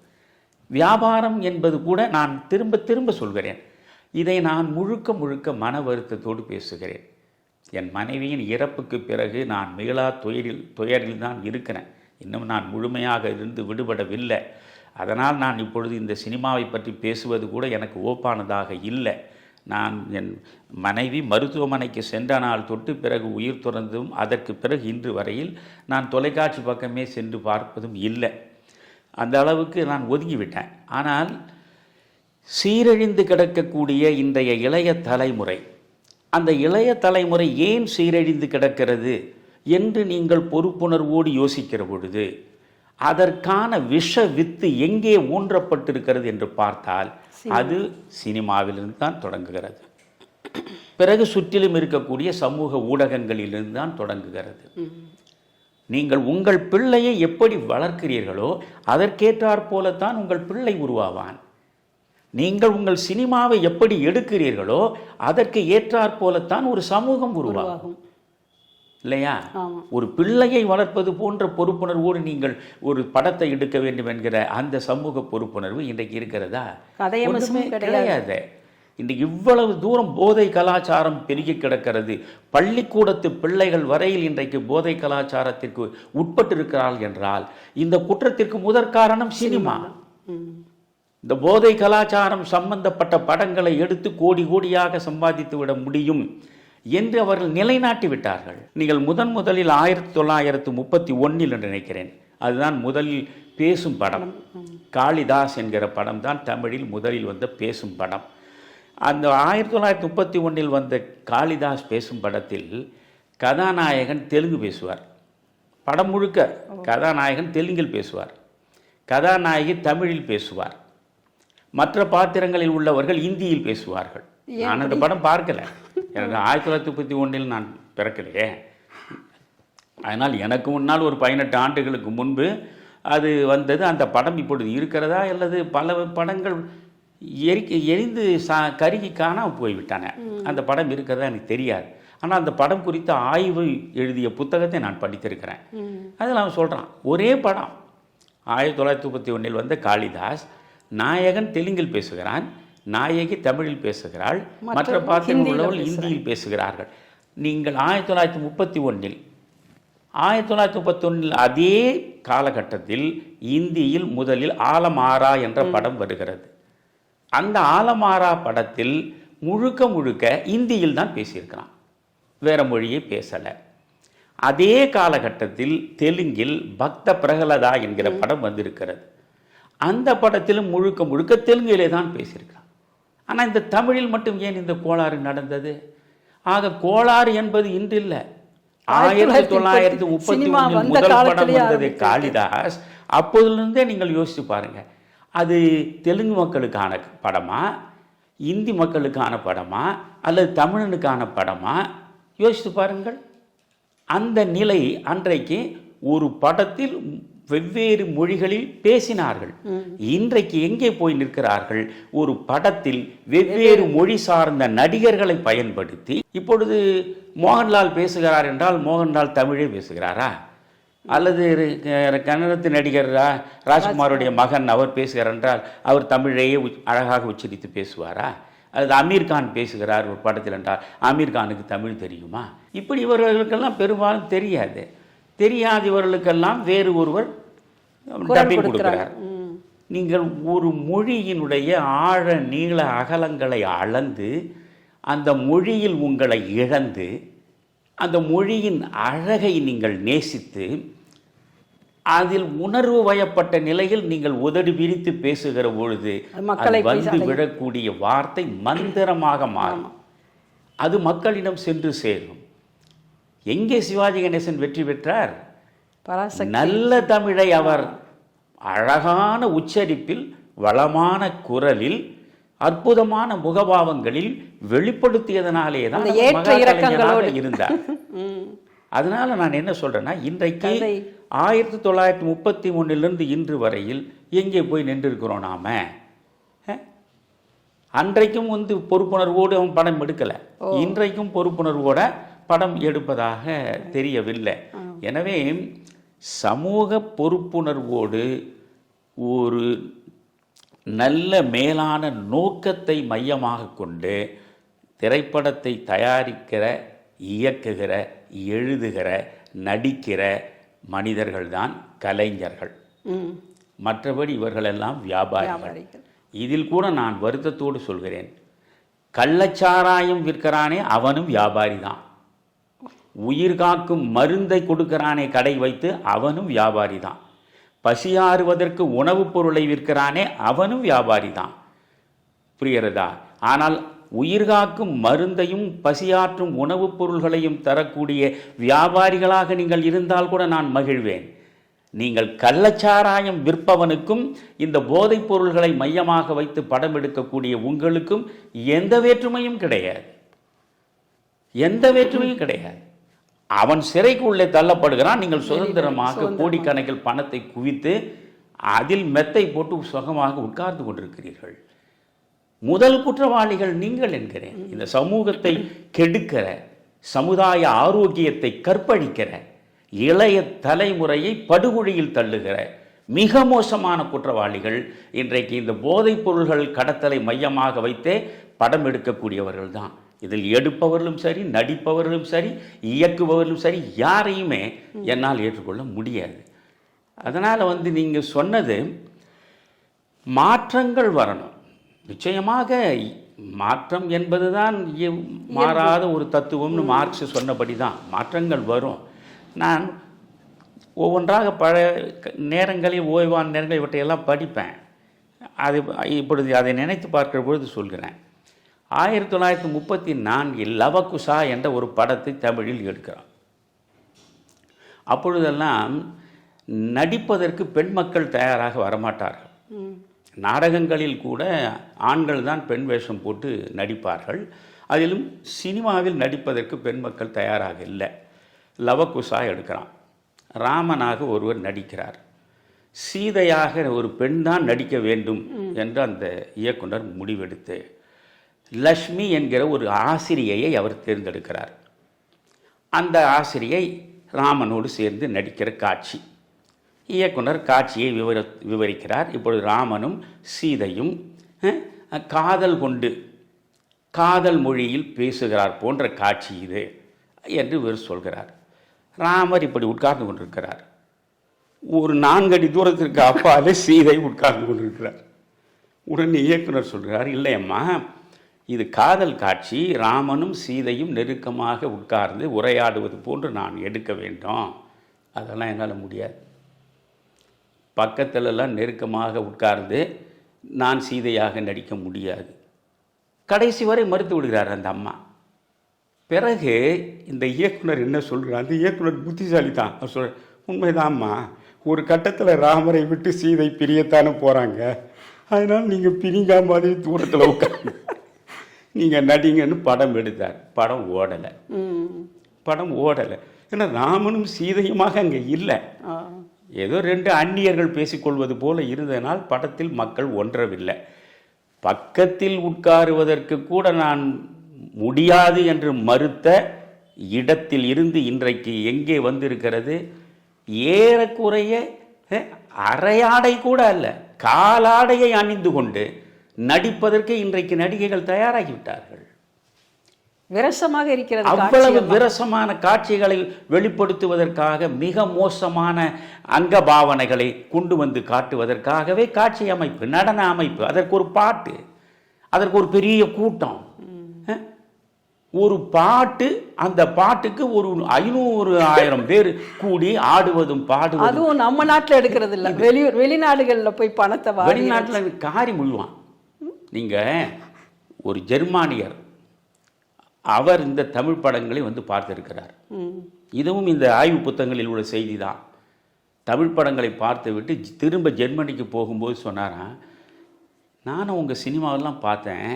வியாபாரம் என்பது கூட நான் திரும்ப திரும்ப சொல்கிறேன். இதை நான் முழுக்க முழுக்க மன வருத்தத்தோடு பேசுகிறேன். என் மனைவியின் இறப்புக்கு பிறகு நான் மீளா துயரில் தான் இருக்கிறேன். இன்னும் நான் முழுமையாக இருந்து விடுபடவில்லை. அதனால் நான் இப்பொழுது இந்த சினிமாவை பற்றி பேசுவது கூட எனக்கு ஓப்பானதாக இல்லை. நான் என் மனைவி மருத்துவமனைக்கு சென்ற நாள் தொட்டு பிறகு உயிர் துறந்தும் அதற்கு பிறகு இன்று வரையில் நான் தொலைக்காட்சி பக்கமே சென்று பார்ப்பதும் இல்லை. அந்த அளவுக்கு நான் ஒதுங்கிவிட்டேன். ஆனால் சீரழிந்து கிடக்கக்கூடிய இன்றைய இளைய தலைமுறை, அந்த இளைய தலைமுறை ஏன் சீரழிந்து கிடக்கிறது என்று நீங்கள் பொறுப்புணர்வோடு யோசிக்கிற பொழுது அதற்கான விஷ வித்து எங்கே ஊன்றப்பட்டிருக்கிறது என்று பார்த்தால் அது சினிமாவிலிருந்து தான் தொடங்குகிறது. பிறகு சுற்றிலும் இருக்கக்கூடிய சமூக ஊடகங்களிலிருந்து தான் தொடங்குகிறது. நீங்கள் உங்கள் பிள்ளையை எப்படி வளர்க்கிறீர்களோ அதற்கேற்றாற் போலத்தான் உங்கள் பிள்ளை உருவாவான். நீங்கள் உங்கள் சினிமாவை எப்படி எடுக்கிறீர்களோ அதற்கு ஏற்றாற் போலத்தான் ஒரு சமூகம் உருவாகும் இல்லையா? ஒரு பிள்ளையை வளர்ப்பது போன்ற பொறுப்புணர்வோடு நீங்கள் ஒரு படத்தை எடுக்க வேண்டும் என்கிற அந்த சமூக பொறுப்புணர்வு இன்றைக்கு இருக்கிறதா? ஒன்றுமே கிடையாது. இன்றைக்கு இவ்வளவு தூரம் போதை கலாச்சாரம் பெருகி கிடக்கிறது. பள்ளிக்கூடத்து பிள்ளைகள் வரையில் இன்றைக்கு போதை கலாச்சாரத்திற்கு உட்பட்டிருக்கிறார்கள் என்றால் இந்த குற்றத்திற்கு முதற் காரணம் சினிமா. இந்த போதை கலாச்சாரம் சம்பந்தப்பட்ட படங்களை எடுத்து கோடி கோடியாக சம்பாதித்து விட முடியும் என்று அவர்கள் நிலைநாட்டி விட்டார்கள். நீங்கள் முதலில் 1931 என்று நினைக்கிறேன், அதுதான் முதலில் பேசும் படம். காளிதாஸ் என்கிற படம் தான் தமிழில் முதலில் வந்த பேசும் படம். அந்த 1931 வந்த காளிதாஸ் பேசும் படத்தில் கதாநாயகன் தெலுங்கு பேசுவார். படம் முழுக்க கதாநாயகன் தெலுங்கில் பேசுவார், கதாநாயகி தமிழில் பேசுவார், மற்ற பாத்திரங்களில் உள்ளவர்கள் இந்தியில் பேசுவார்கள். நான் அந்த படம் பார்க்கல, எனக்கு 1931 நான் பிறக்கலையே. அதனால் எனக்கு முன்னால் ஒரு 18 ஆண்டுகளுக்கு முன்பு அது வந்தது. அந்த படம் இப்பொழுது இருக்கிறதா அல்லது பல படங்கள் எரிந்து கருகி காணாமல் போய்விட்டான. அந்த படம் இருக்கிறதா எனக்கு தெரியாது. ஆனால் அந்த படம் குறித்த ஆய்வு எழுதிய புத்தகத்தை நான் படித்திருக்கிறேன். அதில் அவன் சொல்கிறான், ஒரே படம் 1931 வந்த காளிதாஸ், நாயகன் தெலுங்கில் பேசுகிறான், நாயகி தமிழில் பேசுகிறாள், மற்ற பாத்திரங்கள் உள்ளவர்கள் இந்தியில் பேசுகிறார்கள். நீங்கள் 1931 அதே காலகட்டத்தில் இந்தியில் முதலில் ஆலமாரா என்ற படம் வருகிறது. அந்த ஆலமாரா படத்தில் முழுக்க இந்தியில் தான் பேசியிருக்கிறான், வேற மொழியை பேசலை. அதே காலகட்டத்தில் தெலுங்கில் பக்த பிரகலதா என்கிற படம் வந்திருக்கிறது. அந்த படத்திலும் முழுக்க தெலுங்கிலே தான் பேசியிருக்கிறான். ஆனால் இந்த தமிழில் மட்டும் ஏன் இந்த கோளாறு நடந்தது? ஆக கோளாறு என்பது இன்றில்லை. 1931 முதல் படம் வந்தது காளிதாஸ். அப்போதிலிருந்தே நீங்கள் யோசித்து பாருங்க, அது தெலுங்கு மக்களுக்கான படமா, இந்தி மக்களுக்கான படமா, அல்லது தமிழனுக்கான படமா? யோசித்து பாருங்கள். அந்த நிலை அன்றைக்கு ஒரு படத்தில் வெவ்வேறு மொழிகளில் பேசினார்கள். இன்றைக்கு எங்கே போய் நிற்கிறார்கள்? ஒரு படத்தில் வெவ்வேறு மொழி சார்ந்த நடிகர்களை பயன்படுத்தி, இப்பொழுது மோகன்லால் பேசுகிறார் என்றால் மோகன்லால் தமிழே பேசுகிறாரா? அல்லது கன்னடத்து நடிகர் ராஜ்குமாருடைய மகன் அவர் பேசுகிறார் என்றால் அவர் தமிழையே அழகாக உச்சரித்து பேசுவாரா? அல்லது அமீர்கான் பேசுகிறார் ஒரு படத்தில் என்றால் அமீர்கானுக்கு தமிழ் தெரியுமா? இப்படி இவர்களுக்கெல்லாம் பெரும்பாலும் தெரியாது. தெரியாதவர்களுக்கெல்லாம் வேறு ஒருவர் டப்பிங் கொடுக்கிறார். நீங்கள் ஒரு மொழியினுடைய ஆழ நீள அகலங்களை அளந்து அந்த மொழியில் உங்களை இழந்து அந்த மொழியின் அழகை நீங்கள் நேசித்து அதில் உணர்வு வயப்பட்ட நிலையில் நீங்கள் உதடு விரித்து பேசுகிற பொழுது வந்து விடக்கூடிய வார்த்தை மந்திரமாக மாறும். அது மக்களிடம் சென்று சேரும். எங்கே சிவாஜி கணேசன் வெற்றி பெற்றார்? நல்ல தமிழை அவர் அழகான உச்சரிப்பில், வளமான குரலில், அற்புதமான முகபாவங்களில் வெளிப்படுத்தியதனாலே தான் இருந்தார். அதனால நான் என்ன சொல்றேன்னா, இன்றைக்கு 1931 இன்று வரையில் எங்கே போய் நின்றிருக்கிறோம் நாம? அன்றைக்கும் பொறுப்புணர்வோடு அவன் படம் எடுக்கல, இன்றைக்கும் பொறுப்புணர்வோட படம் எடுப்பதாக தெரியவில்லை. எனவே சமூக பொறுப்புணர்வோடு ஒரு நல்ல மேலான நோக்கத்தை மையமாக கொண்டு திரைப்படத்தை தயாரிக்கிற, இயக்குகிற, எழுதுகிற, நடிக்கிற மனிதர்கள்தான் கலைஞர்கள். மற்றபடி இவர்களெல்லாம் வியாபாரிகள். இதில் கூட நான் வருத்தத்தோடு சொல்கிறேன், கள்ளச்சாராயம் விற்கிறானே அவனும் வியாபாரி தான், உயிர் காக்கும் மருந்தை கொடுக்கிறானே கடை வைத்து அவனும் வியாபாரி தான், பசியாறுவதற்கு உணவுப் பொருளை விற்கிறானே அவனும் வியாபாரி தான். புரிகிறதா? ஆனால் உயிர்காக்கும் மருந்தையும் பசியாற்றும் உணவுப் பொருள்களையும் தரக்கூடிய வியாபாரிகளாக நீங்கள் இருந்தால் கூட நான் மகிழ்வேன். நீங்கள் கள்ளச்சாராயம் விற்பவனுக்கும் இந்த போதைப் பொருள்களை மையமாக வைத்து படம் எடுக்கக்கூடிய உங்களுக்கும் எந்த வேற்றுமையும் கிடையாது, எந்த வேற்றுமையும் கிடையாது. அவன் சிறைக்கு உள்ளே தள்ளப்படுகிறான், நீங்கள் சுதந்திரமாக கோடிக்கணக்கில் பணத்தை குவித்து அதில் மெத்தை போட்டு சுகமாக உட்கார்ந்து கொண்டிருக்கிறீர்கள். முதல் குற்றவாளிகள் நீங்கள் என்கிறேன். இந்த சமூகத்தை கெடுக்கிற, சமுதாய ஆரோக்கியத்தை கற்பழிக்கிற, இளைய தலைமுறையை படுகொழியில் தள்ளுகிற மிக மோசமான குற்றவாளிகள் இன்றைக்கு இந்த போதைப் பொருள்கள் கடத்தலை மையமாக வைத்தே படம் எடுக்கக்கூடியவர்கள் தான். இதில் எடுப்பவர்களும் சரி, நடிப்பவர்களும் சரி, இயக்குபவர்களும் சரி, யாரையுமே என்னால் ஏற்றுக்கொள்ள முடியாது. அதனால் நீங்கள் சொன்னது மாற்றங்கள் வரணும். நிச்சயமாக மாற்றம் என்பதுதான் மாறாத ஒரு தத்துவம்னு மார்க்ஸ் சொன்னபடி தான் மாற்றங்கள் வரும். நான் ஒவ்வொன்றாக நேரங்களில் ஓய்வான நேரங்கள் இவற்றையெல்லாம் படிப்பேன். அது இப்பொழுது அதை நினைத்து பார்க்கிற பொழுது சொல்கிறேன். 1934 லவகுசா என்ற ஒரு படத்தை தமிழில் எடுக்கிறான். அப்பொழுதெல்லாம் நடிப்பதற்கு பெண் மக்கள் தயாராக வரமாட்டார்கள். நாடகங்களில் கூட ஆண்கள் தான் பெண் வேஷம் போட்டு நடிப்பார்கள். அதிலும் சினிமாவில் நடிப்பதற்கு பெண் மக்கள் தயாராக இல்லை. லவகுசா எடுக்கிறான். ராமனாக ஒருவர் நடிக்கிறார். சீதையாக ஒரு பெண் தான் நடிக்க வேண்டும் என்று அந்த இயக்குனர் முடிவெடுத்து லக்ஷ்மி என்கிற ஒரு ஆசிரியையை அவர் தேர்ந்தெடுக்கிறார். அந்த ஆசிரியை ராமனோடு சேர்ந்து நடிக்கிற காட்சி. இயக்குனர் காட்சியை விவரிக்கிறார். இப்பொழுது ராமனும் சீதையும் காதல் கொண்டு காதல் மொழியில் பேசுகிறார் போன்ற காட்சி இது என்று இவர் சொல்கிறார். ராமர் இப்படி உட்கார்ந்து கொண்டிருக்கிறார். ஒரு 4 அடி தூரத்திற்கு அப்பாலே சீதை உட்கார்ந்து கொண்டிருக்கிறார். உடனே இயக்குனர் சொல்கிறார், இல்லையம்மா, இது காதல் காட்சி, ராமனும் சீதையும் நெருக்கமாக உட்கார்ந்து உரையாடுவது போன்று நான் எடுக்க வேண்டும். அதெல்லாம் என்னால் முடியாது. பக்கத்திலெல்லாம் நெருக்கமாக உட்கார்ந்து நான் சீதையாக நடிக்க முடியாது. கடைசி வரை மறுத்து விடுகிறார் அந்த அம்மா. பிறகு இந்த இயக்குனர் என்ன சொல்கிறார், அந்த இயக்குனர் புத்திசாலி தான். அவர் சொல்ற, உண்மைதான்மா, ஒரு கட்டத்தில் ராமரை விட்டு சீதை பிரியத்தானே போகிறாங்க, அதனால் நீங்கள் பிரிங்கா மாதிரி தூரத்தில் உட்காந்து நீங்கள் நடிங்கன்னு படம் எடுத்தார். படம் ஓடலை. ஏன்னா ராமனும் சீதையுமாக அங்கே இல்லை. ஏதோ 2 அந்நியர்கள் பேசிக்கொள்வது போல இருந்ததனால் படத்தில் மக்கள் ஒன்றவில்லை. பக்கத்தில் உட்காருவதற்கு கூட நான் முடியாது என்று மறுத்த இடத்தில் இருந்து இன்றைக்கு எங்கே வந்திருக்கிறது? ஏறக்குறைய அரையாடை கூட அல்ல, காலாடையை அணிந்து கொண்டு நடிப்பதற்கு இன்றைக்கு நடிகைகள் தயாராகிவிட்டார்கள். விரசமாக இருக்கிறது. அவ்வளவு விரசமான காட்சிகளை வெளிப்படுத்துவதற்காக மிக மோசமான அங்கபாவனைகளை கொண்டு வந்து காட்டுவதற்காகவே காட்சி அமைப்பு, நடன அமைப்பு, அதற்கு ஒரு பாட்டு, அதற்கு ஒரு பெரிய கூட்டம், ஒரு பாட்டு, அந்த பாட்டுக்கு ஒரு 500,000 பேர் கூடி ஆடுவதும் பாடுவதும். அதுவும் நம்ம நாட்டில் எடுக்கிறது இல்லை, வெளிநாடுகளில் போய் பணத்தை வெளிநாட்டில் காரி முழுவான். நீங்கள் ஒரு ஜெர்மானியர், அவர் இந்த தமிழ் படங்களை வந்து பார்த்திருக்கிறார். இதுவும் இந்த ஆய்வு புத்தகங்களில் உள்ள செய்தி தான். தமிழ் படங்களை பார்த்து விட்டு திரும்ப ஜெர்மனிக்கு போகும்போது சொன்னாராம், நானும் உங்கள் சினிமாவெல்லாம் பார்த்தேன்,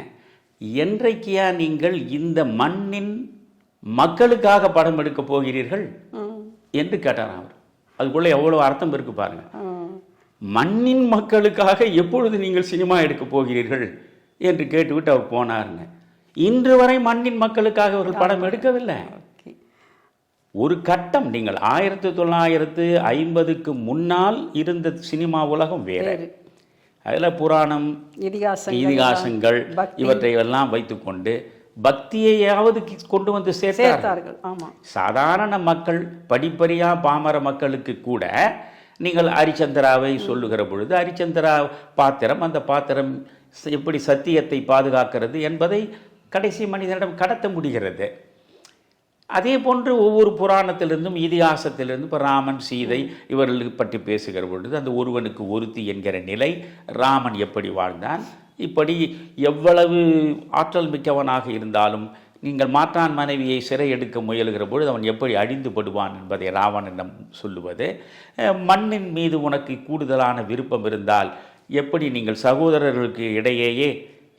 என்றைக்கியா நீங்கள் இந்த மண்ணின் மக்களுக்காக படம் எடுக்க போகிறீர்கள் என்று கேட்டாராம் அவர். அதுக்குள்ளே எவ்வளோ அர்த்தம் இருக்கு பாருங்க. மண்ணின் மக்களுக்காக எப்பொழுது நீங்கள் சினிமா எடுக்க போகிறீர்கள் என்று கேட்டுவிட்டு அவர் போனாருங்க. இன்று வரை மண்ணின் மக்களுக்காக அவர்கள் படம் எடுக்கவில்லை. ஒரு கட்டம், நீங்கள் 1950க்கு முன்னால் இருந்த சினிமா உலகம் வேறு. அதில் புராணம், இதிகாசங்கள் இவற்றையெல்லாம் வைத்துக்கொண்டு பக்தியையாவது கொண்டு வந்து சேர்த்தார்கள். ஆமாம். சாதாரண மக்கள், படிப்பறியா பாமர மக்களுக்கு கூட நீங்கள் ஹரிச்சந்திராவை சொல்லுகிற பொழுது ஹரிச்சந்திரா பாத்திரம், அந்த பாத்திரம் எப்படி சத்தியத்தை பாதுகாக்கிறது என்பதை கடைசி மனிதனிடம் கடத்த முடிகிறது. அதே போன்று ஒவ்வொரு புராணத்திலிருந்தும் இதிகாசத்திலிருந்து இப்போ ராமன் சீதை இவர்கள் பற்றி பேசுகிற பொழுது அந்த ஒருவனுக்கு ஒருத்தி என்கிற நிலை, ராமன் எப்படி வாழ்ந்தான், இப்படி எவ்வளவு ஆற்றல் மிக்கவனாக இருந்தாலும் நீங்கள் மாற்றான் மனைவியை சிறை எடுக்க முயலுகிற பொழுது அவன் எப்படி அழிந்து படுவான் என்பதை ராவணனிடம் சொல்லுவது, மண்ணின் மீது உனக்கு கூடுதலான விருப்பம் இருந்தால் எப்படி நீங்கள் சகோதரர்களுக்கு இடையேயே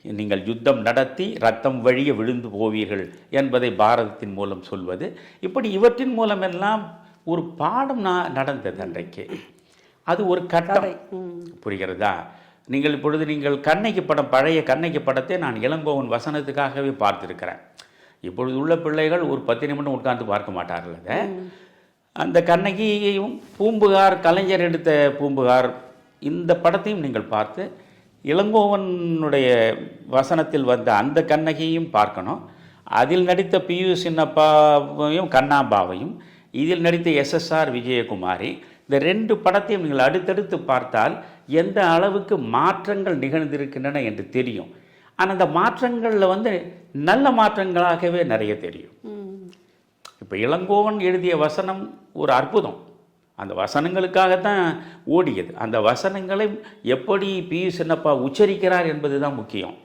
நீங்கள் யுத்தம் நடத்தி ரத்தம் வழிய விழுந்து போவீர்கள் என்பதை பாரதத்தின் மூலம் சொல்வது, இப்படி இவற்றின் மூலமெல்லாம் ஒரு பாடம் நடந்தது அன்றைக்கு. அது ஒரு கட்டம், புரிகிறதா? நீங்கள் இப்பொழுது நீங்கள் கண்ணகி படம், பழைய கண்ணகி படத்தை நான் இளங்கோவன் வசனத்துக்காகவே பார்த்துருக்கிறேன். இப்பொழுது உள்ள பிள்ளைகள் ஒரு 10 நிமிடம் உட்கார்ந்து பார்க்க மாட்டார்கள். அதை அந்த கண்ணகியையும் பூம்புகார் கலைஞர் எடுத்த பூம்புகார் இந்த படத்தையும் நீங்கள் பார்த்து இளங்கோவனுடைய வசனத்தில் வந்த அந்த கண்ணகியையும் பார்க்கணும். அதில் நடித்த பியு சின்னப்பாவையும் கண்ணாம்பாவையும், இதில் நடித்த SSR விஜயகுமாரி, இந்த 2 படத்தையும் நீங்கள் அடுத்தடுத்து பார்த்தால் எந்த அளவுக்கு மாற்றங்கள் நிகழ்ந்திருக்கின்றன என்று தெரியும். ஆனால் அந்த மாற்றங்களில் நல்ல மாற்றங்களாகவே நிறைய தெரியும். இப்போ இளங்கோவன் எழுதிய வசனம் ஒரு அற்புதம். அந்த வசனங்களுக்காகத்தான் ஓடியது. அந்த வசனங்களை எப்படி பியு சின்னப்பா உச்சரிக்கிறார் என்பது தான் முக்கியம்.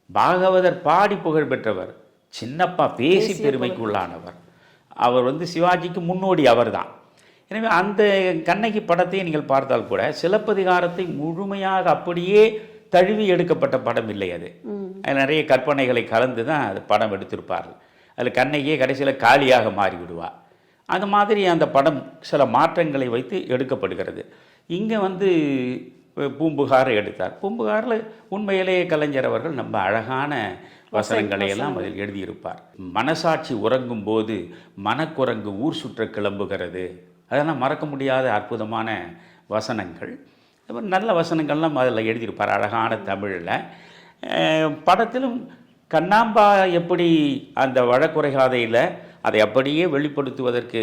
பாகவதர் பாடி புகழ் பெற்றவர், சின்னப்பா பேசி பெருமைக்குள்ளானவர். அவர் சிவாஜிக்கு முன்னோடி அவர் தான். எனவே அந்த கண்ணகி படத்தை நீங்கள் பார்த்தால் கூட சிலப்பதிகாரத்தை முழுமையாக அப்படியே தழுவி எடுக்கப்பட்ட படம் இல்லை. அது நிறைய கற்பனைகளை கலந்து தான் அது படம் எடுத்திருப்பார்கள். அதில் கண்ணகியே கடைசியில் காளியாக மாறிவிடுவார். அந்த மாதிரி அந்த படம் சில மாற்றங்களை வைத்து எடுக்கப்படுகிறது. இங்கே பூம்புகாரை எடுத்தார். பூம்புகாரில் உண்மையிலேயே கலைஞர் அவர்கள் நம்ம அழகான வசனங்களை எல்லாம் அதில் எழுதியிருப்பார். மனசாட்சி உறங்கும் போது மனக்குரங்கு ஊர் சுற்ற கிளம்புகிறது. அதெல்லாம் மறக்க முடியாத அற்புதமான வசனங்கள். நல்ல வசனங்கள்லாம் அதில் எழுதியிருப்பார் அழகான தமிழில். படத்திலும் கண்ணாம்பா எப்படி அந்த வழக்குரைகாதையில் அதை அப்படியே வெளிப்படுத்துவதற்கு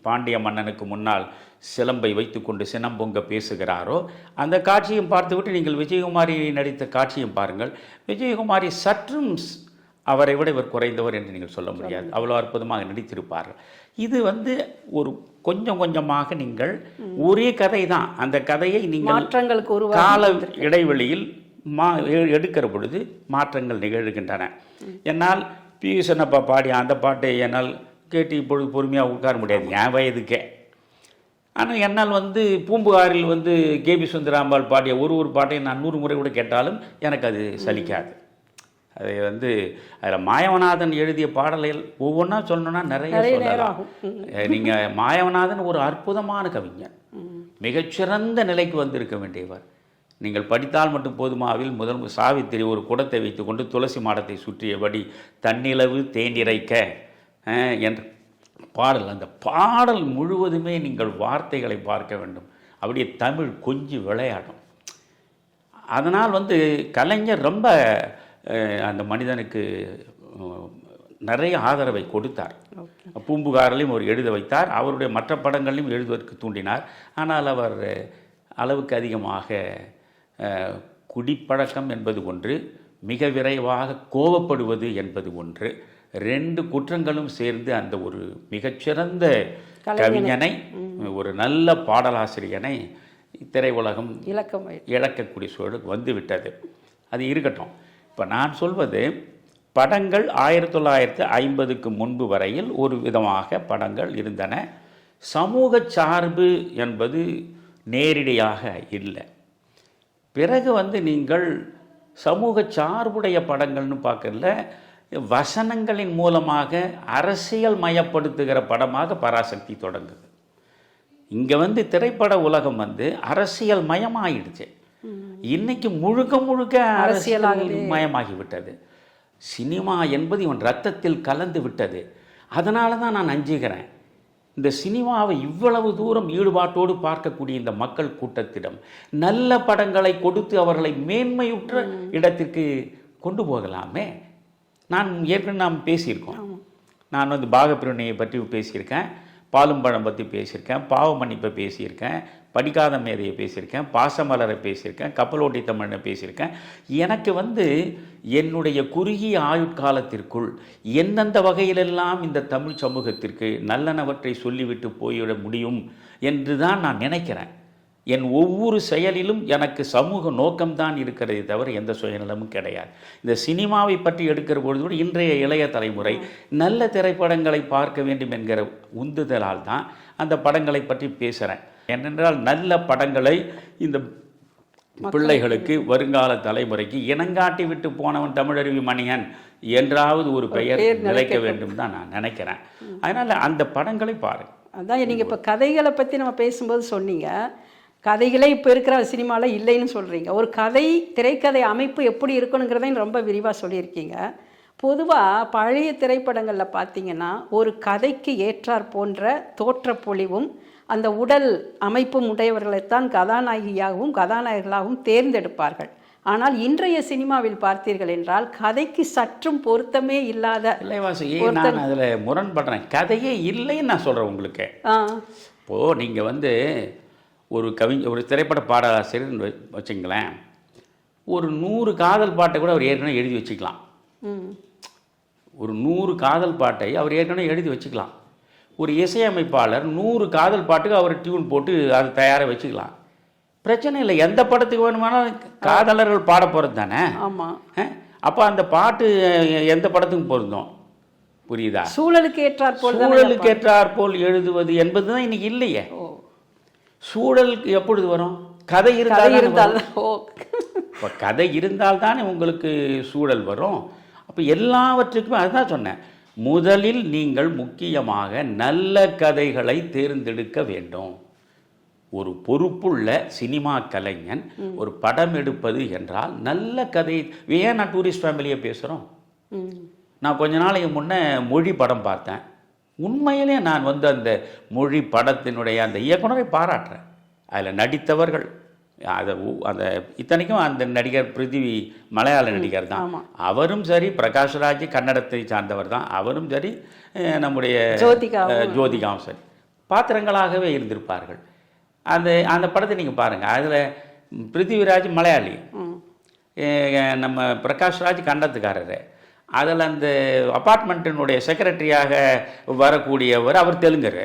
பாண்டிய மன்னனுக்கு முன்னால் சிலம்பை வைத்துக்கொண்டு சினம் பொங்க பேசுகிறாரோ அந்த காட்சியும் பார்த்துவிட்டு நீங்கள் விஜயகுமாரி நடித்த காட்சியும் பாருங்கள். விஜயகுமாரி சற்றும் அவரை விட இவர் குறைந்தவர் என்று நீங்கள் சொல்ல முடியாது. அவ்வளோ அற்புதமாக நடித்திருப்பார்கள். இது ஒரு கொஞ்சம் கொஞ்சமாக நீங்கள் ஒரே கதை தான், அந்த கதையை நீங்கள் கால இடைவெளியில் எடுக்கிற பொழுது மாற்றங்கள் நிகழ்கின்றன. என்னால் பியு சின்னப்பா பாடி அந்த பாட்டை என்னால் கேட்டு இப்பொழுது பொறுமையாக உட்கார முடியாது என் வயதுக்கே. ஆனால் என்னால் பூம்புகாரில் கேபி சுந்தராம்பாள் பாடிய ஒரு பாட்டையும் நான் 100 முறை கூட கேட்டாலும் எனக்கு அது சலிக்காது. அதை அதில் மாயவநாதன் எழுதிய பாடல்கள் ஒவ்வொன்றா சொல்லணும்னா நிறைய சொல்லலாம். நீங்கள் மாயவநாதன் ஒரு அற்புதமான கவிஞர், மிகச்சிறந்த நிலைக்கு வந்திருக்க வேண்டியவர். நீங்கள் படித்தால் மட்டும் போதுமாவில் முதல் சாவித்திரி ஒரு குடத்தை வைத்துக்கொண்டு துளசி மாடத்தை சுற்றியபடி தன்னிலவு தேனிரைக்க என்ற பாடல், அந்த பாடல் முழுவதுமே நீங்கள் வார்த்தைகளை பார்க்க வேண்டும். அப்படியே தமிழ் கொஞ்சம் விளையாடும். அதனால் கலைஞர் ரொம்ப அந்த மனிதனுக்கு நிறைய ஆதரவை கொடுத்தார். பூம்புகாரிலையும் ஒரு எழுத வைத்தார், அவருடைய மற்ற படங்களையும் எழுதுவதற்கு தூண்டினார். ஆனால் அவர் அளவுக்கு அதிகமாக குடிப்பழக்கம் என்பது ஒன்று, மிக விரைவாக கோபப்படுவது என்பது ஒன்று, 2 குற்றங்களும் சேர்ந்து அந்த ஒரு மிகச்சிறந்த கவிஞனை, ஒரு நல்ல பாடலாசிரியனை திரையுலகம் இழக்கக்கூடிய சூழலுக்கு வந்துவிட்டது. அது இருக்கட்டும். இப்போ நான் சொல்வது, படங்கள் 1950க்கு முன்பு வரையில் ஒரு விதமாக படங்கள் இருந்தன. சமூக சார்பு என்பது நேரடியாக இல்லை. பிறகு நீங்கள் சமூக சார்புடைய படங்கள்னு பார்க்கல, வசனங்களின் மூலமாக அரசியல் மயப்படுத்துகிற படமாக பராசக்தி தொடங்குது. இங்கே திரைப்பட உலகம் அரசியல் மயமாகிடுச்சு. இன்னைக்கு முழுக்க முழுக்க அரசியல் மயமாகிவிட்டது. சினிமா என்பது இவன் ரத்தத்தில் கலந்து விட்டது. அதனால தான் நான் அஞ்சுகிறேன். இந்த சினிமாவை இவ்வளவு தூரம் ஈடுபாட்டோடு பார்க்கக்கூடிய இந்த மக்கள் கூட்டத்திடம் நல்ல படங்களை கொடுத்து அவர்களை மேன்மையுற்ற இடத்திற்கு கொண்டு போகலாமே. நான் ஏற்கனவே நாம் பேசியிருக்கோம். நான் பாகப்பிரிவினையை பற்றி பேசியிருக்கேன். பாலும் பழம் பற்றி பேசியிருக்கேன், பாவ மன்னிப்பை பேசியிருக்கேன், படிக்காத மேதையை பேசியிருக்கேன், பாசமலரை பேசியிருக்கேன், கப்பலோட்டி தமிழனை பேசியிருக்கேன். எனக்கு என்னுடைய குறுகிய ஆயுட்காலத்திற்குள் எந்தெந்த வகையிலெல்லாம் இந்த தமிழ் சமூகத்திற்கு நல்லனவற்றை சொல்லிவிட்டு போய்விட முடியும் என்று தான் நான் நினைக்கிறேன். என் ஒவ்வொரு செயலிலும் எனக்கு சமூக நோக்கம்தான் இருக்கிறதே தவிர எந்த சுயநலமும் கிடையாது. இந்த சினிமாவை பற்றி எடுக்கிற பொழுது கூட இன்றைய இளைய தலைமுறை நல்ல திரைப்படங்களை பார்க்க வேண்டும் என்கிற உந்துதலால் தான் அந்த படங்களை பற்றி பேசுகிறேன். ஏனென்றால் நல்ல படங்களை இந்த பிள்ளைகளுக்கு, வருங்கால தலைமுறைக்கு இனங்காட்டி விட்டு போனவன் தமிழருவி மணியன் என்றாவது ஒரு பெயர் நிலைக்க வேண்டும் தான் நான் நினைக்கிறேன். அதனால் அந்த படங்களை பாருங்கள். அதான் நீங்கள் இப்போ கதைகளை பற்றி நம்ம பேசும்போது சொன்னீங்க, கதைகளே இப்போ இருக்கிற சினிமாவில் இல்லைன்னு சொல்கிறீங்க. ஒரு கதை, திரைக்கதை அமைப்பு எப்படி இருக்கணுங்கிறதையும் ரொம்ப விரிவாக சொல்லியிருக்கீங்க. பொதுவாக பழைய திரைப்படங்களில் பார்த்தீங்கன்னா ஒரு கதைக்கு ஏற்றார் போன்ற தோற்றப்பொழிவும் அந்த உடல் அமைப்பும் உடையவர்களைத்தான் கதாநாயகியாகவும் கதாநாயகர்களாகவும் தேர்ந்தெடுப்பார்கள். ஆனால் இன்றைய சினிமாவில் பார்த்தீர்கள் என்றால் கதைக்கு சற்றும் பொருத்தமே இல்லாத. நான் அதில் முரண்படுறேன். கதையே இல்லைன்னு நான் சொல்கிறேன் உங்களுக்கு. இப்போது நீங்கள் ஒரு திரைப்பட பாடலாசிரியர் வச்சுங்களேன், ஒரு 100 காதல் பாட்டை கூட அவர் ஏற்கனவே எழுதி வச்சுக்கலாம். ஒரு 100 காதல் பாட்டை அவர் ஏற்கனவே எழுதி வச்சுக்கலாம். ஒரு இசையமைப்பாளர் 100 காதல் பாட்டுக்கு அவர் டியூன் போட்டு அதை தயாராக வச்சுக்கலாம். பிரச்சனை இல்லை. எந்த படத்துக்கு வேணுமானாலும் காதலர்கள் பாட போகிறது தானே. ஆமாம். அப்போ அந்த பாட்டு எந்த படத்துக்கும் பொருந்தும். புரியுதா? சூழலுக்கு ஏற்றாற் போல் எழுதுவது என்பது தான் இன்னைக்கு இல்லையே. சூழலுக்கு எப்பொழுது வரும்? கதை இருந்தால். இப்போ கதை இருந்தால்தானே உங்களுக்கு சூழல் வரும். அப்போ எல்லாவற்றுக்குமே அதுதான் சொன்னேன். முதலில் நீங்கள் முக்கியமாக நல்ல கதைகளை தேர்ந்தெடுக்க வேண்டும். ஒரு பொறுப்புள்ள சினிமா கலைஞன் ஒரு படம் எடுப்பது என்றால் நல்ல கதை. ஏன் நான் டூரிஸ்ட் ஃபேமிலியை பேசுகிறோம்? நான் கொஞ்ச நாளைக்கு முன்னே மொழி படம் பார்த்தேன். உண்மையிலே நான் அந்த மொழி படத்தினுடைய அந்த இயக்குனரை பாராட்டுறேன். அதில் நடித்தவர்கள் அந்த இத்தனைக்கும் அந்த நடிகர் பிருத்திவி மலையாள நடிகர் தான். அவரும் சரி, பிரகாஷ்ராஜ் கன்னடத்தை சார்ந்தவர் தான். அவரும் சரி, நம்முடைய ஜோதிகாவும் சரி பாத்திரங்களாகவே இருந்திருப்பார்கள். அந்த படத்தை நீங்கள் பாருங்கள். அதில் பிருத்திவிராஜ் மலையாளி, நம்ம பிரகாஷ்ராஜ் கன்னடத்துக்காரர். அதில் அந்த அப்பார்ட்மெண்ட்டினுடைய செக்ரட்டரியாக வரக்கூடியவர் அவர் தெலுங்கர்.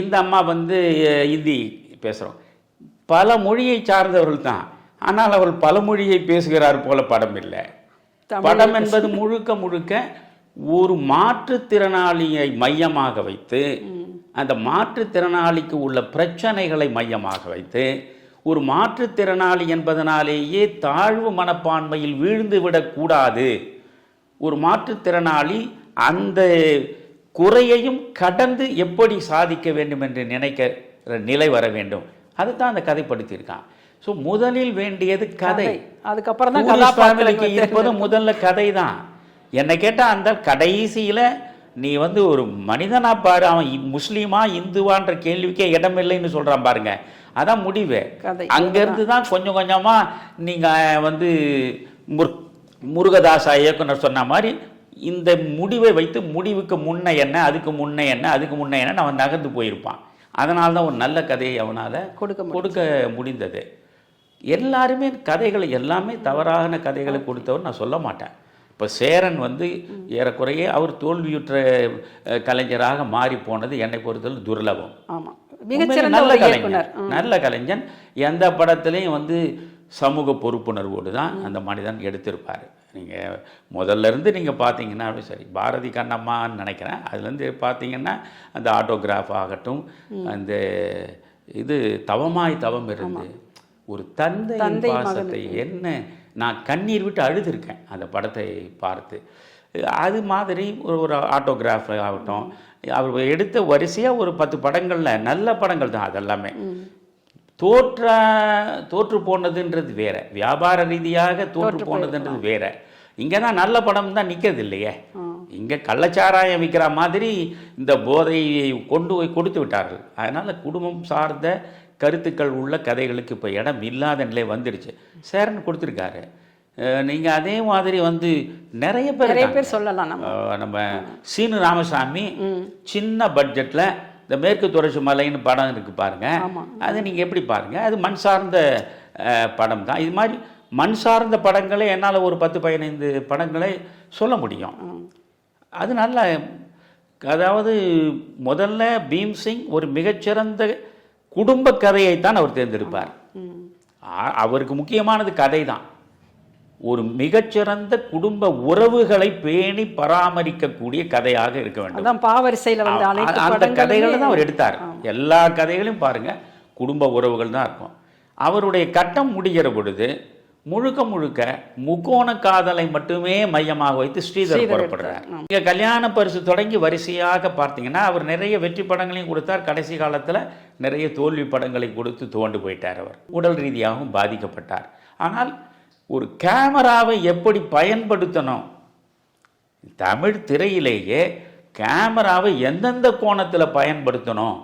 இந்த அம்மா ஹிந்தி பேசுகிறோம். பல மொழியை சார்ந்தவர்கள் தான். ஆனால் அவள் பல மொழியை பேசுகிறார் போல படம் இல்லை. படம் என்பது முழுக்க ஒரு மாற்றுத்திறனாளியை மையமாக வைத்து, அந்த மாற்றுத்திறனாளிக்கு உள்ள பிரச்சனைகளை மையமாக வைத்து, ஒரு மாற்றுத்திறனாளி என்பதனாலேயே தாழ்வு மனப்பான்மையில் வீழ்ந்து விடக்கூடாது. ஒரு மாற்றுத்திறனாளி அந்த குறையையும் கடந்து எப்படி சாதிக்க வேண்டும் என்று நினைக்கிற நிலை வர வேண்டும். அதுதான் அந்த கதைப்படுத்தியிருக்கான். ஸோ முதலில் வேண்டியது கதை. அதுக்கப்புறம் தான் இருப்பது முதல்ல கதை தான். என்னை கேட்டால் அந்த கடைசியில் நீ ஒரு மனிதனா பாரு, அவன் முஸ்லீமா இந்துவான்ற கேள்விக்கே இடமில்லைன்னு சொல்கிறான் பாருங்க. அதான் முடிவு. அங்கேருந்து தான் கொஞ்சம் கொஞ்சமாக நீங்கள் முருகதாசா இயக்குனர் சொன்ன மாதிரி இந்த முடிவை வைத்து முடிவுக்கு முன்ன என்ன, அதுக்கு முன்ன என்ன, அதுக்கு முன்ன என்ன அவன் நகர்ந்து போயிருப்பான். அதனால தான் ஒரு நல்ல கதையை அவனால் கொடுக்க முடிந்தது. எல்லாருமே கதைகளை எல்லாமே தவறான கதைகளை கொடுத்தவர் நான் சொல்ல மாட்டேன். இப்போ சேரன் ஏறக்குறைய அவர் தோல்வியுற்ற கலைஞராக மாறி போனது என்னை பொறுத்தவரை துர்லபம். நல்ல கலைஞன் எந்த படத்துலையும் சமூக பொறுப்புணர்வோடு தான் அந்த மனிதன் எடுத்திருப்பார். நீங்கள் முதல்ல இருந்து நீங்கள் பார்த்தீங்கன்னா சரி, பாரதி கண்ணம்மான்னு நினைக்கிறேன், அதுலேருந்து பார்த்தீங்கன்னா அந்த ஆட்டோகிராஃப் ஆகட்டும், அந்த தவமாய் தவம் இருந்து ஒரு தந்தை பாசத்தை நான் கண்ணீர் விட்டு அழுதுருக்கேன் அந்த படத்தை பார்த்து. அது மாதிரி ஒரு ஆட்டோகிராஃப் ஆகட்டும், அவர் எடுத்த வரிசையாக ஒரு 10 படங்களில் நல்ல படங்கள் தான். அதெல்லாமே தோற்று போனதுன்றது வேற, வியாபார ரீதியாக தோற்று போனதுன்றது வேற. இங்கே தான் நல்ல படம் தான் நிற்கிறது இல்லையே. இங்கே கள்ளச்சாராயம் விற்கிற மாதிரி இந்த போதையை கொண்டு போய் கொடுத்து விட்டார்கள். அதனால் குடும்பம் சார்ந்த கருத்துக்கள் உள்ள கதைகளுக்கு இப்போ இடம் இல்லாத நிலை வந்துடுச்சு. சேரன் கொடுத்துருக்காரு. நீங்கள் அதே மாதிரி வந்து நிறைய பேர் சொல்லலாம். நம்ம சீனு ராமசாமி சின்ன பட்ஜெட்டில் இந்த மேற்கு தொடர்ச்சி மலைன்னு படம் இருக்குது பாருங்கள், அது நீங்கள் எப்படி பாருங்கள், அது மண் சார்ந்த படம் தான். இது மாதிரி மண் சார்ந்த படங்களே என்னால் ஒரு 10-15 படங்களை சொல்ல முடியும். அது நல்ல, அதாவது முதல்ல பீம்சிங் ஒரு மிகச்சிறந்த குடும்ப கதையைத்தான் அவர் தேர்ந்தெடுப்பார். அவருக்கு முக்கியமானது கதை தான். ஒரு மிகச்சிறந்த குடும்ப உறவுகளை பேணி பராமரிக்கக்கூடிய கதையாக இருக்க வேண்டும். அந்த கதைகளை தான் அவர் எடுத்தார். எல்லா கதைகளையும் பாருங்க, குடும்ப உறவுகள் தான் இருக்கும். அவருடைய கட்டம் முடிகிற பொழுது முழுக்க முழுக்க முக்கோண காதலை மட்டுமே மையமாக வைத்து ஸ்ரீதர் புறப்படுறார். இங்கே கல்யாண பரிசு தொடங்கி வரிசையாக பார்த்தீங்கன்னா அவர் நிறைய வெற்றி படங்களையும் கொடுத்தார். கடைசி காலத்தில் நிறைய தோல்வி படங்களை கொடுத்து துவண்டு போயிட்டார். அவர் உடல் ரீதியாகவும் பாதிக்கப்பட்டார். ஆனால் ஒரு கேமராவை எப்படி பயன்படுத்தணும், தமிழ் திரையிலேயே கேமராவை எந்தெந்த கோணத்தில் பயன்படுத்தணும்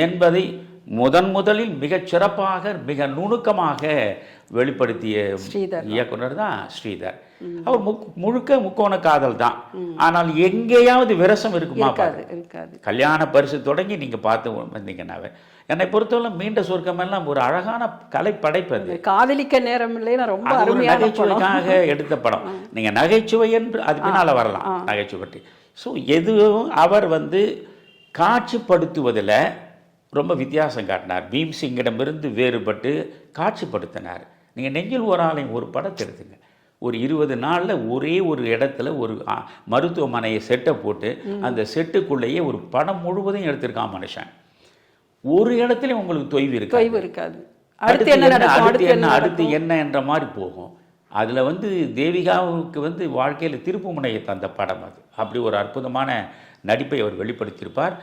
என்பதை முதலில் மிகச் சிறப்பாக மிக நுணுக்கமாக வெளிப்படுத்திய இயக்குனர் தான் ஸ்ரீதர். அவர் முழுக்க முக்கோண காதல் தான். ஆனால் எங்கேயாவது விரசம் இருக்குமா? கல்யாண பரிசு தொடங்கி நீங்க பார்த்து வந்தீங்கன்னாவே, என்னை பொறுத்தவரை மீண்ட சொர்க்கம் எல்லாம் ஒரு அழகான கலை படைப்பது. காதலிக்க நேரம் ரொம்ப நகைச்சுவைக்காக எடுத்த படம். நீங்க நகைச்சுவை என்று அது பின்னால வரலாம், நகைச்சுவை. ஸோ எதுவும் அவர் வந்து காட்சிப்படுத்துவதில் ரொம்ப வித்தியாசம் காட்டினார். பீம்சிங்கிடமிருந்து வேறுபட்டு காட்சிப்படுத்தினார். நீங்கள் நெஞ்சில் ஒரு ஆலயம் ஒரு படத்தை எடுத்துங்க, ஒரு 20 நாளில் ஒரே ஒரு இடத்துல ஒரு மருத்துவமனையை செட்டை போட்டு அந்த செட்டுக்குள்ளேயே ஒரு படம் முழுவதையும் எடுத்திருக்கான் மனுஷன். ஒரு இடத்துலையும் உங்களுக்கு தொய்வு இருக்காது. அடுத்து என்ன என்ற மாதிரி போகும். அதில் வந்து தேவிகாவுக்கு வந்து வாழ்க்கையில் திருப்பு முனையை தந்த படம் அது. அப்படி ஒரு அற்புதமான நடிப்பை அவர் வெளிப்படுத்தியிருப்பார்.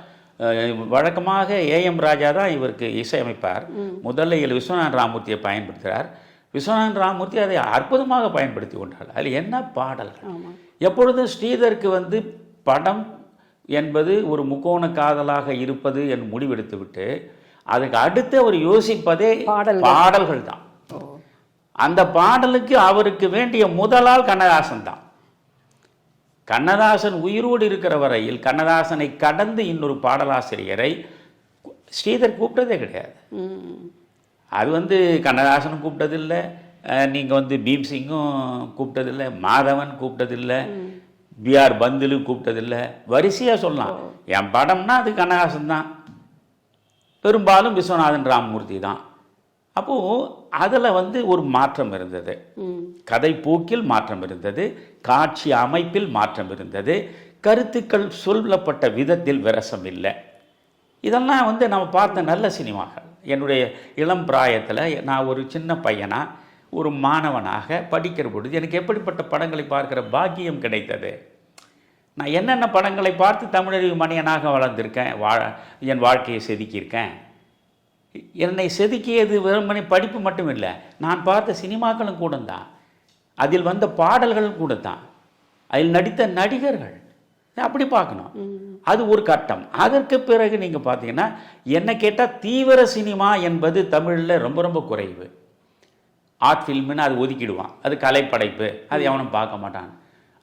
வழக்கமாக ஏஎம் ராஜா தான் இவருக்கு இசையமைப்பார். முதல்ல விஸ்வநாதன் ராமூர்த்தியை பயன்படுத்துகிறார். விஸ்வநாதன் ராமூர்த்தி அதை அற்புதமாக பயன்படுத்தி கொண்டார். அதில் என்ன பாடல்கள்! எப்பொழுதும் ஸ்ரீதருக்கு வந்து படம் என்பது ஒரு முக்கோண காதலாக இருப்பது என்று முடிவெடுத்து விட்டு அதுக்கு அடுத்து அவர் யோசிப்பதே பாடல்கள் தான். அந்த பாடலுக்கு அவருக்கு வேண்டிய முதலாள் கண்ணதாசன் தான். கண்ணதாசன் உயிரோடு இருக்கிற வரையில் கண்ணதாசனை கடந்து இன்னொரு பாடலாசிரியரை ஸ்ரீதர் கூப்பிட்டதே கிடையாது. அது வந்து கண்ணதாசனும் கூப்பிட்டதில்லை, நீங்கள் வந்து பீம்சிங்கும் கூப்பிட்டதில்லை, மாதவன் கூப்பிட்டதில்லை, பிஆர் பந்துலு கூப்பிட்டதில்லை. வரிசையாக சொல்லலாம். என் படம்னா அது கண்ணதாசன் தான், பெரும்பாலும் விஸ்வநாதன் ராமமூர்த்தி தான். அப்போது அதில் வந்து ஒரு மாற்றம் இருந்தது, கதை போக்கில் மாற்றம் இருந்தது, காட்சி அமைப்பில் மாற்றம் இருந்தது, கருத்துக்கள் சொல்லப்பட்ட விதத்தில் விரசம் இல்லை. இதெல்லாம் வந்து நம்ம பார்த்த நல்ல சினிமாக்கள். என்னுடைய இளம் பிராயத்தில் நான் ஒரு சின்ன பையனாக ஒரு மாணவனாக படிக்கிற பொழுது எனக்கு எப்படிப்பட்ட படங்களை பார்க்குற பாக்கியம் கிடைத்தது. நான் என்னென்ன படங்களை பார்த்து தமிழறிவு மணியனாக வளர்ந்துருக்கேன், என் வாழ்க்கையை செதுக்கியிருக்கேன். என்னை செதுக்கியது வெறுமனே படிப்பு மட்டும் இல்லை, நான் பார்த்த சினிமாக்களும் கூட தான், அதில் வந்த பாடல்களும் கூட தான், அதில் நடித்த நடிகர்கள். அப்படி பார்க்கணும். அது ஒரு கட்டம். அதற்கு பிறகு நீங்கள் பார்த்தீங்கன்னா என்ன கேட்டால் தீவிர சினிமா என்பது தமிழில் ரொம்ப ரொம்ப குறைவு. ஆர்ட் ஃபில்முன்னு அது ஒதுக்கிடுவான், அது கலைப்படைப்பு, அது எவனும் பார்க்க மாட்டான்.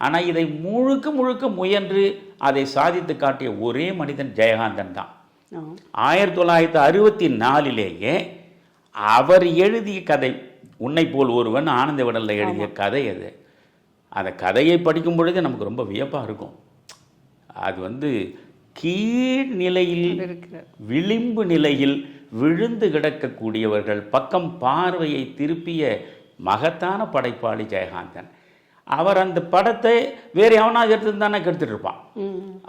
ஆனால் இதை முழுக்க முழுக்க முயன்று அதை சாதித்து காட்டிய ஒரே மனிதன் ஜெயகாந்தன் தான். 1964 அவர் எழுதிய கதை உன்னை போல் ஒருவன் ஆனந்த விடலில் எழுதிய கதை அது. அந்த கதையை படிக்கும் பொழுது நமக்கு ரொம்ப வியப்பாக இருக்கும். அது வந்து கீழ்நிலையில் விளிம்பு நிலையில் விழுந்து கிடக்கக்கூடியவர்கள் பக்கம் பார்வையை திருப்பிய மகத்தான படைப்பாளி ஜெயகாந்தன். அவர் அந்த படத்தை வேறு எவனாவது எடுத்துருந்தானே கெடுத்துட்டு இருப்பான்.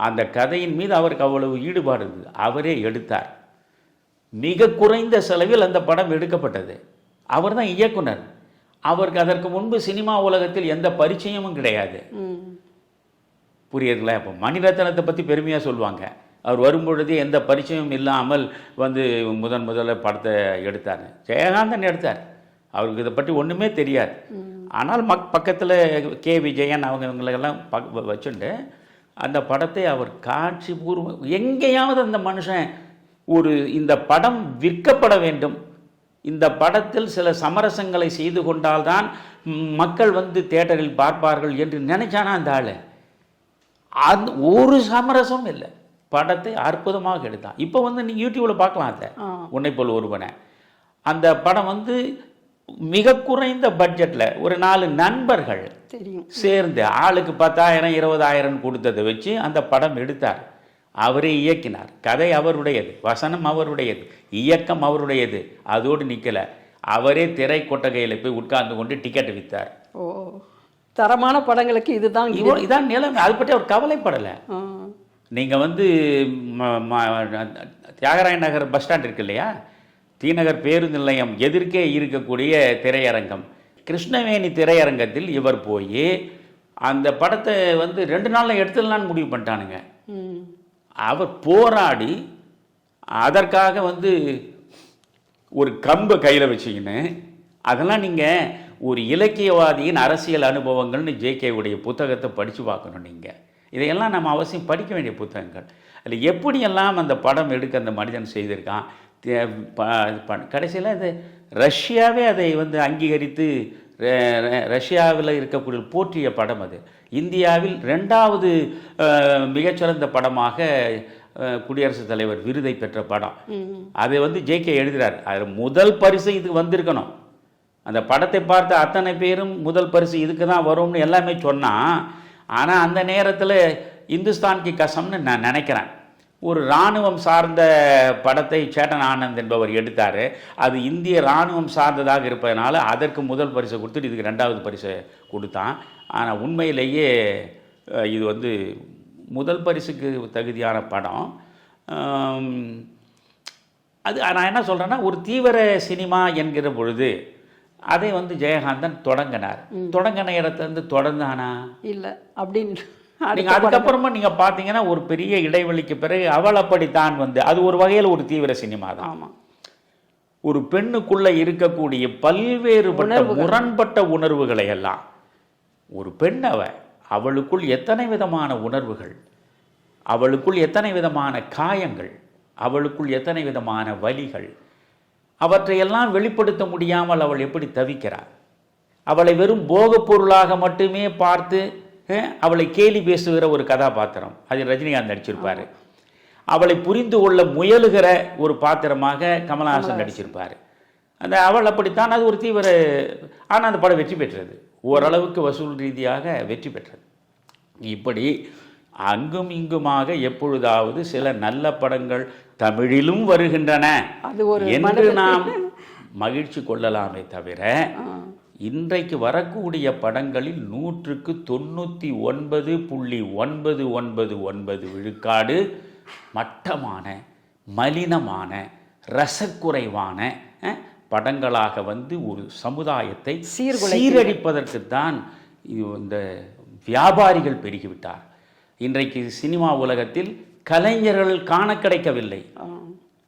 அந்த கதையின் மீது அவருக்கு அவ்வளவு ஈடுபாடு இருந்தது. அவரே எடுத்தார். மிக குறைந்த செலவில் அந்த படம் எடுக்கப்பட்டது. அவர் தான் இயக்குனர். அவருக்கு அதற்கு முன்பு சினிமா உலகத்தில் எந்த பரிச்சயமும் கிடையாது. புரியுதுங்களா? இப்போ மணிரத்னத்தை பற்றி பெருமையாக சொல்லுவாங்க. அவர் வரும்பொழுதே எந்த பரிச்சயமும் இல்லாமல் வந்து முதல்ல படத்தை எடுத்தார். ஜெயகாந்தன் எடுத்தார். அவருக்கு இதை பற்றி ஒன்றுமே தெரியாது. ஆனால் பக்கத்தில் கே விஜயன் இவங்களெல்லாம் வச்சுட்டு அந்த படத்தை அவர் காட்சி பூர்வம் எங்கேயாவது அந்த மனுஷன் ஒரு இந்த படம் விற்கப்பட வேண்டும், இந்த படத்தில் சில சமரசங்களை செய்து கொண்டால்தான் மக்கள் வந்து தியேட்டரில் பார்ப்பார்கள் என்று நினைச்சானா அந்த ஆள்? அந்த ஒரு சமரசமும் இல்லை. படத்தை அற்புதமாக எடுத்தான். இப்போ வந்து நீங்கள் யூடியூப்பில் பார்க்கலாம் அதை, உன்னை போல் ஒருவனை. அந்த படம் வந்து மிக குறைந்த பட்ஜெட்டில் ஒரு 4 நண்பர்கள் சேர்ந்து ஆளுக்கு 10,000 20,000 கொடுத்ததை வச்சு அந்த படம் எடுத்தார். அவரே இயக்கினார். கதை அவருடையது, வசனம் அவருடையது, இயக்கம் அவருடையது. அதோடு நிற்கலை, அவரே திரை கொட்டகையில் போய் உட்கார்ந்து கொண்டு டிக்கெட் விற்றார். ஓ, தரமான படங்களுக்கு இதான் நிலைமை. அதை பற்றி அவர் கவலைப்படலை. நீங்கள் வந்து தியாகராய நகர் பஸ் ஸ்டாண்ட் இருக்கு இல்லையா, தீநகர் பேருந்து நிலையம் எதிர்க்கே இருக்கக்கூடிய திரையரங்கம், கிருஷ்ணவேணி திரையரங்கத்தில் இவர் போய் அந்த படத்தை வந்து 2 நாளில் எடுத்துடலான்னு முடிவு பண்ணிட்டானுங்க. அவர் போராடி அதற்காக வந்து ஒரு கம்பை கையில் வச்சுக்கின்னு, அதெல்லாம் நீங்கள் ஒரு இலக்கியவாதியின் அரசியல் அனுபவங்கள்னு ஜேகேவுடைய புத்தகத்தை படித்து பார்க்கணும். நீங்கள் இதையெல்லாம் நம்ம அவசியம் படிக்க வேண்டிய புத்தகங்கள். அதில் எப்படியெல்லாம் அந்த படம் எடுக்க அந்த மனிதன் செய்திருக்கான். கடைசியில் இது ரஷ்யாவே அதை வந்து அங்கீகரித்து ரஷ்யாவில் இருக்கக்கூடிய போற்றிய படம் அது. இந்தியாவில் 2வது மிகச்சிறந்த படமாக குடியரசுத் தலைவர் விருதை பெற்ற படம். அதை வந்து ஜேகே எழுதுகிறார். அது முதல் பரிசு இதுக்கு வந்திருக்கணும். அந்த படத்தை பார்த்த அத்தனை பேரும் முதல் பரிசு இதுக்கு தான் வரும்னு எல்லாமே சொன்னான். ஆனால் அந்த நேரத்தில் இந்துஸ்தான் கி கசம்னு நான் நினைக்கிறேன், ஒரு இராணுவம் சார்ந்த படத்தை சேட்டன் ஆனந்த் என்பவர் எடுத்தார். அது இந்திய இராணுவம் சார்ந்ததாக இருப்பதனால அதற்கு முதல் பரிசை கொடுத்துட்டு இதுக்கு 2வது பரிசை கொடுத்தான். ஆனால் உண்மையிலேயே இது வந்து முதல் பரிசுக்கு தகுதியான படம். அது நான் என்ன சொல்கிறேன்னா, ஒரு தீவிர சினிமா என்கிற பொழுது அதை வந்து ஜெயகாந்தன் தொடங்கினார். தொடங்கின இடத்துலேருந்து தொடர்ந்தானா இல்லை அப்படின்னு நீங்கள் அதுக்கப்புறமா நீங்கள் பார்த்தீங்கன்னா ஒரு பெரிய இடைவெளிக்கு பிறகு அவள் அப்படித்தான் வந்து அது ஒரு வகையில் ஒரு தீவிர சினிமா தான். ஆமாம், ஒரு பெண்ணுக்குள்ளே இருக்கக்கூடிய பல்வேறுபட்ட முரண்பட்ட உணர்வுகளை எல்லாம் ஒரு பெண் அவளுக்குள் எத்தனை விதமான உணர்வுகள், அவளுக்குள் எத்தனை விதமான காயங்கள், அவளுக்குள் எத்தனை விதமான வலிகள், அவற்றையெல்லாம் வெளிப்படுத்த முடியாமல் அவள் எப்படி தவிக்கிறாள். அவளை வெறும் போகப் பொருளாக மட்டுமே பார்த்து அவளை கேலி பேசுகிற ஒரு கதாபாத்திரம், அதில் ரஜினிகாந்த் நடிச்சிருப்பார். அவளை புரிந்து கொள்ள முயலுகிற ஒரு பாத்திரமாக கமல்ஹாசன் நடிச்சிருப்பார். அந்த அவள் அப்படித்தான். அது ஒரு தீவிர, ஆனால் அந்த படம் வெற்றி பெற்றது, ஓரளவுக்கு வசூல் ரீதியாக வெற்றி பெற்றது. இப்படி அங்கும் இங்குமாக எப்பொழுதாவது சில நல்ல படங்கள் தமிழிலும் வருகின்றன என்று நாம் மகிழ்ச்சி கொள்ளலாமே தவிர, இன்றைக்கு வரக்கூடிய படங்களில் 100க்கு 99.999 விழுக்காடு மட்டமான, மலினமான, ரசக்குறைவான படங்களாக வந்து ஒரு சமுதாயத்தை சீரழிப்பதற்குத்தான் இந்த வியாபாரிகள் பெருகிவிட்டார். இன்றைக்கு சினிமா உலகத்தில் கலைஞர்கள் காண கிடைக்கவில்லை.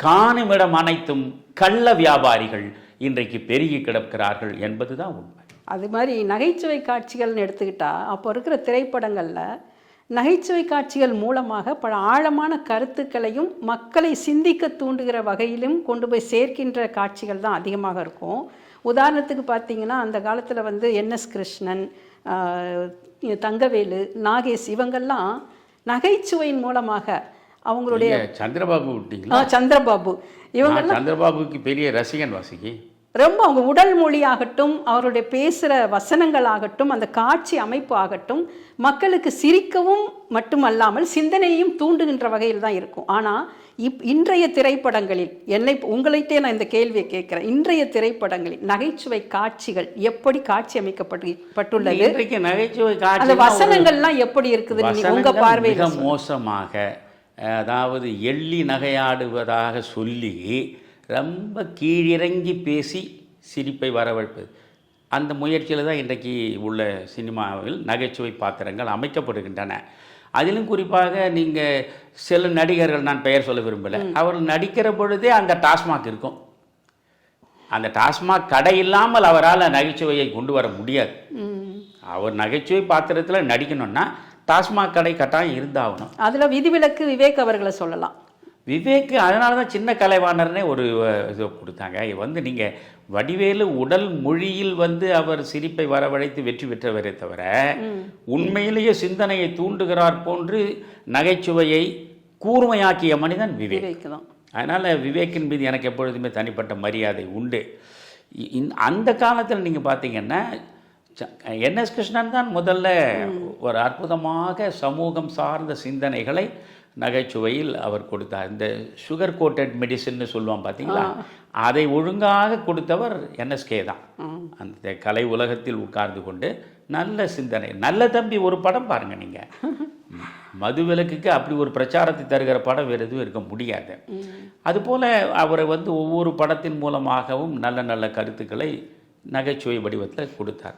காணுமிடம் அனைத்தும் கள்ள வியாபாரிகள் இன்றைக்கு பெருகி கிடக்கிறார்கள் என்பதுதான் உண்மை. அது மாதிரி நகைச்சுவை காட்சிகள்னு எடுத்துக்கிட்டா, அப்போ இருக்கிற திரைப்படங்களில் நகைச்சுவை காட்சிகள் மூலமாக பல ஆழமான கருத்துக்களையும் மக்களை சிந்திக்க தூண்டுகிற வகையிலும் கொண்டு போய் சேர்க்கின்ற காட்சிகள் தான் அதிகமாக இருக்கும். உதாரணத்துக்கு பார்த்தீங்கன்னா, அந்த காலத்தில் வந்து என்எஸ் கிருஷ்ணன், தங்கவேலு, நாகேஷ் இவங்கெல்லாம் நகைச்சுவையின் மூலமாக அவங்களுடைய சந்திரபாபு இவங்க சந்திரபாபுக்கு பெரிய ரசிகன் வாசிகி ரொம்ப அவங்க உடல் மொழியாகட்டும், அவருடைய பேசுகிற வசனங்களாகட்டும், அந்த காட்சி அமைப்பு ஆகட்டும், மக்களுக்கு சிரிக்கவும் மட்டுமல்லாமல் சிந்தனையையும் தூண்டுகின்ற வகையில் தான் இருக்கும். ஆனால் இன்றைய திரைப்படங்களில் உங்களைட்டே நான் இந்த கேள்வியை கேட்குறேன், இன்றைய திரைப்படங்களில் நகைச்சுவை காட்சிகள் எப்படி காட்சி அமைக்கப்பட்டுள்ளது, நகைச்சுவை காட்சி அந்த வசனங்கள்லாம் எப்படி இருக்குது உங்க பார்வையில்? மிக மோசமாக, அதாவது எள்ளி நகையாடுவதாக சொல்லி ரொம்ப கீழிறங்கி பேசி சிரிப்பை வரவழைப்பது, அந்த முயற்சியில் தான் இன்றைக்கு உள்ள சினிமாவில் நகைச்சுவை பாத்திரங்கள் அமைக்கப்படுகின்றன. அதிலும் குறிப்பாக நீங்கள் சில நடிகர்கள், நான் பெயர் சொல்ல விரும்பலை, அவர்கள் நடிக்கிற பொழுதே அந்த டாஸ்மாக் இருக்கும். அந்த டாஸ்மாக் கடை இல்லாமல் அவரால் நகைச்சுவையை கொண்டு வர முடியாது. அவர் நகைச்சுவை பாத்திரத்தில் நடிக்கணும்னா டாஸ்மாக் கடை கட்டாயம் இருந்தாகணும். அதில் விதிவிலக்கு விவேக் அவர்களை சொல்லலாம். விவேக் அதனால தான் சின்ன கலைவாணர்னே ஒரு இது கொடுத்தாங்க. வந்து நீங்கள் வடிவேலு உடல் மொழியில் வந்து அவர் சிரிப்பை வரவழைத்து வெற்றி பெற்றவரே தவிர உண்மையிலேயே சிந்தனையை தூண்டுகிறார் போன்று நகைச்சுவையை கூர்மையாக்கிய மனிதன் விவேக் தான். அதனால் விவேக்கின் மீது எனக்கு எப்பொழுதுமே தனிப்பட்ட மரியாதை உண்டு. அந்த காலத்தில் நீங்கள் பார்த்தீங்கன்னா என்எஸ் கிருஷ்ணன் தான் முதல்ல ஒரு அற்புதமாக சமூகம் சார்ந்த சிந்தனைகளை நகைச்சுவையில் அவர் கொடுத்தார். இந்த சுகர் கோட்டட் மெடிசின்னு சொல்லுவான் பார்த்தீங்களா, அதை ஒழுங்காக கொடுத்தவர் என்எஸ்கே தான். அந்த கலை உலகத்தில் உட்கார்ந்து கொண்டு நல்ல சிந்தனை. நல்ல தம்பி ஒரு படம் பாருங்கள் நீங்கள், மதுவிலக்குக்கு அப்படி ஒரு பிரச்சாரத்தை தருகிற படம் வேறு எதுவும் இருக்க முடியாது. அதுபோல் அவரை வந்து ஒவ்வொரு படத்தின் மூலமாகவும் நல்ல நல்ல கருத்துக்களை நகைச்சுவை வடிவத்தில் கொடுத்தார்.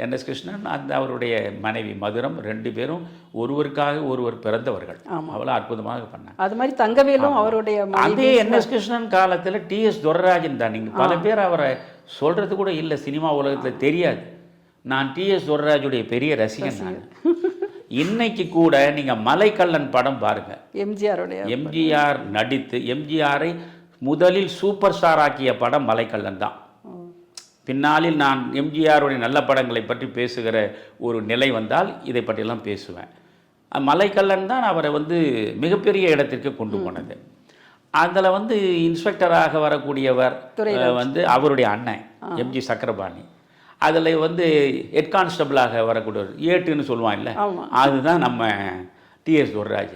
என்எஸ் கிருஷ்ணன் அந்த அவருடைய மனைவி மதுரம் 2 பேரும் ஒருவருக்காக ஒருவர் பிறந்தவர்கள். அவ்வளோ அற்புதமாக பண்ணாங்க. அது மாதிரி தங்கவேலும் அவருடைய அதே என்எஸ் கிருஷ்ணன் காலத்தில் டிஎஸ் துரைராஜன் தான். நீங்கள் பல பேர் அவரை சொல்கிறது கூட இல்லை, சினிமா உலகத்தில் தெரியாது. நான் டிஎஸ் துரைராஜுடைய பெரிய ரசிகன் நான். இன்னைக்கு கூட நீங்கள் மலைக்கல்லன் படம் பாருங்கள், எம்ஜிஆர் நடித்து எம்ஜிஆரை முதலில் சூப்பர் ஸ்டார் ஆக்கிய படம் மலைக்கல்லன் தான். பின்னாளில் நான் எம்ஜிஆருடைய நல்ல படங்களை பற்றி பேசுகிற ஒரு நிலை வந்தால் இதை பற்றியெல்லாம் பேசுவேன். மலைக்கல்லன் தான் அவரை வந்து மிகப்பெரிய இடத்திற்கு கொண்டு போனது. அதில் வந்து இன்ஸ்பெக்டராக வரக்கூடியவர் வந்து அவருடைய அண்ணன் எம்ஜி சக்கரபாணி. அதில் வந்து ஹெட் கான்ஸ்டபிளாக வரக்கூடியவர் ஏட்டுன்னு சொல்லுவான் இல்லை, அதுதான் நம்ம டிஎஸ் துரைராஜ்.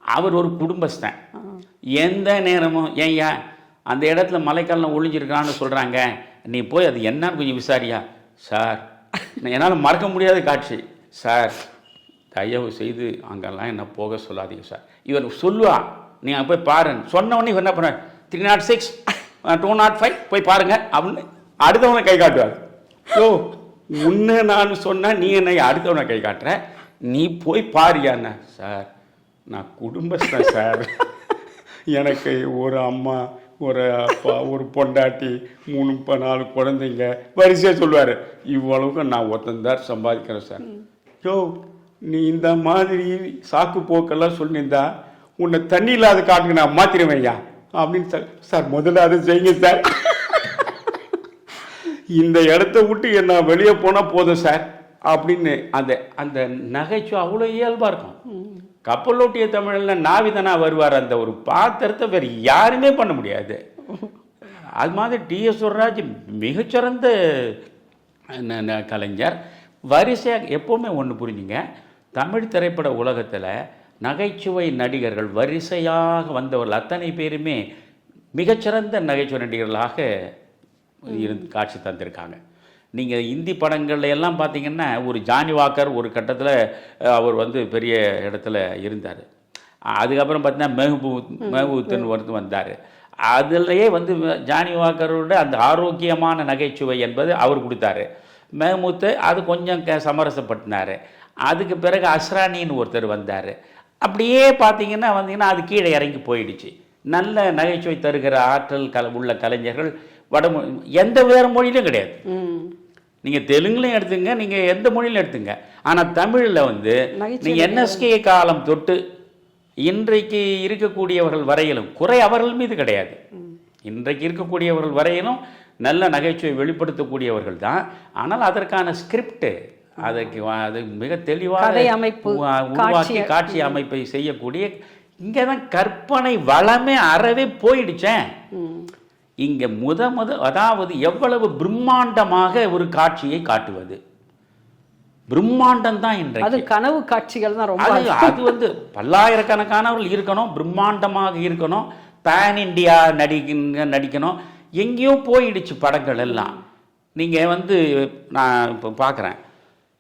அவர் ஒரு குடும்பஸ்தன். எந்த நேரமும் ஏய்யா அந்த இடத்துல மலைக்கல்லன் ஒளிஞ்சிருக்கான்னு சொல்கிறாங்க, நீ போய் அது என்னன்னு கொஞ்சம் விசாரியா சார். என்னால் மறக்க முடியாத காட்சி சார், தயவு செய்து அங்கெல்லாம் என்ன போக சொல்லாதீங்க சார். இவர் சொல்லுவா, நீங்கள் போய் பாருங்க. சொன்ன உடனே இவர் என்ன பண்ண 306 205 போய் பாருங்க அப்படின்னு அடுத்தவனை கை காட்டுவார். ஓ உன்னை நான் சொன்னால் நீ என்னை அடுத்தவனை கை காட்டுற, நீ போய் பாருயாண்ணா. சார் நான் குடும்பஸ்தன் சார், எனக்கு ஒரு அம்மா ஒரு அப்பா ஒரு பொண்டாட்டி 3-4 குழந்தைங்க வரிசையாக சொல்லுவார். இவ்வளவுக்கு நான் ஒருத்தந்தான் சம்பாதிக்கிறேன் சார். யோ நீ இந்த மாதிரி சாக்கு போக்கெல்லாம் சொல்லியிருந்தா உன்னை தண்ணி இல்லாத காட்டுக்கு நான் மாற்றிடுவேன்யா அப்படின்னு சார். சார் முதல்ல அதை செய்யுங்க சார், இந்த இடத்த விட்டு என்ன வெளியே போனால் போதும் சார் அப்படின்னு அந்த அந்த நகைச்சுவை அவ்வளோ இயல்பாக இருக்கும். கப்பலோட்டிய தமிழில் நாவிதனா வருவார். அந்த ஒரு பாத்திரத்தை வேறு யாருமே பண்ண முடியாது. அது மாதிரி டிஎஸ் துரைராஜ் மிகச்சிறந்த கலைஞர். வரிசையாக எப்போவுமே ஒன்று புரிஞ்சுங்க, தமிழ் திரைப்பட உலகத்தில் நகைச்சுவை நடிகர்கள் வரிசையாக வந்தவர்கள் அத்தனை பேருமே மிகச்சிறந்த நகைச்சுவை நடிகர்களாக இருந்து காட்சி தந்திருக்காங்க. நீங்கள் இந்தி படங்கள்ல எல்லாம் பார்த்தீங்கன்னா ஒரு ஜானி வாக்கர் ஒரு கட்டத்தில் அவர் வந்து பெரிய இடத்துல இருந்தார். அதுக்கப்புறம் பார்த்தீங்கன்னா மெஹபூத்துன்னு ஒருத்தர் வந்தார். அதிலேயே வந்து ஜானி வாக்கரோட அந்த ஆரோக்கியமான நகைச்சுவை என்பது அவர் கொடுத்தாரு. மெஹமூத்து அது கொஞ்சம் சமரசப்பட்டினார். அதுக்கு பிறகு அஸ்ரானின்னு ஒருத்தர் வந்தார். அப்படியே பார்த்தீங்கன்னா வந்தீங்கன்னா அது கீழே இறங்கி போயிடுச்சு. நல்ல நகைச்சுவை தருகிற ஆற்றல் உள்ள கலைஞர்கள் எந்த வேறு மொழியிலும் கிடையாது. நீங்கள் தெலுங்குலையும் எடுத்துங்க, நீங்கள் எந்த மொழியிலும் எடுத்துங்க. ஆனால் தமிழில் வந்து நீங்கள் என்எஸ்கே காலம் தொட்டு இன்றைக்கு இருக்கக்கூடியவர்கள் வரையிலும் குறை அவர்கள் மீது கிடையாது. இன்றைக்கு இருக்கக்கூடியவர்கள் வரையிலும் நல்ல நகைச்சுவை வெளிப்படுத்தக்கூடியவர்கள் தான். ஆனால் அதற்கான ஸ்கிரிப்ட் அதற்கு அது மிக தெளிவாக உருவாக்கி காட்சி அமைப்பை செய்யக்கூடிய இங்கே தான் கற்பனை வளமே அறவே போயிடுச்சேன். இங்கே அதாவது எவ்வளவு பிரம்மாண்டமாக ஒரு காட்சியை காட்டுவது, பிரம்மாண்டம் தான் இன்றைக்கு. அது கனவு காட்சிகள் தான் ரொம்ப. அது வந்து பல்லாயிரக்கணக்கானவர்கள் இருக்கணும், பிரம்மாண்டமாக இருக்கணும், பேன் இண்டியா நடிக்கணும். எங்கேயோ போயிடுச்சு படங்கள் எல்லாம். நீங்கள் வந்து நான் இப்போ பார்க்குறேன்,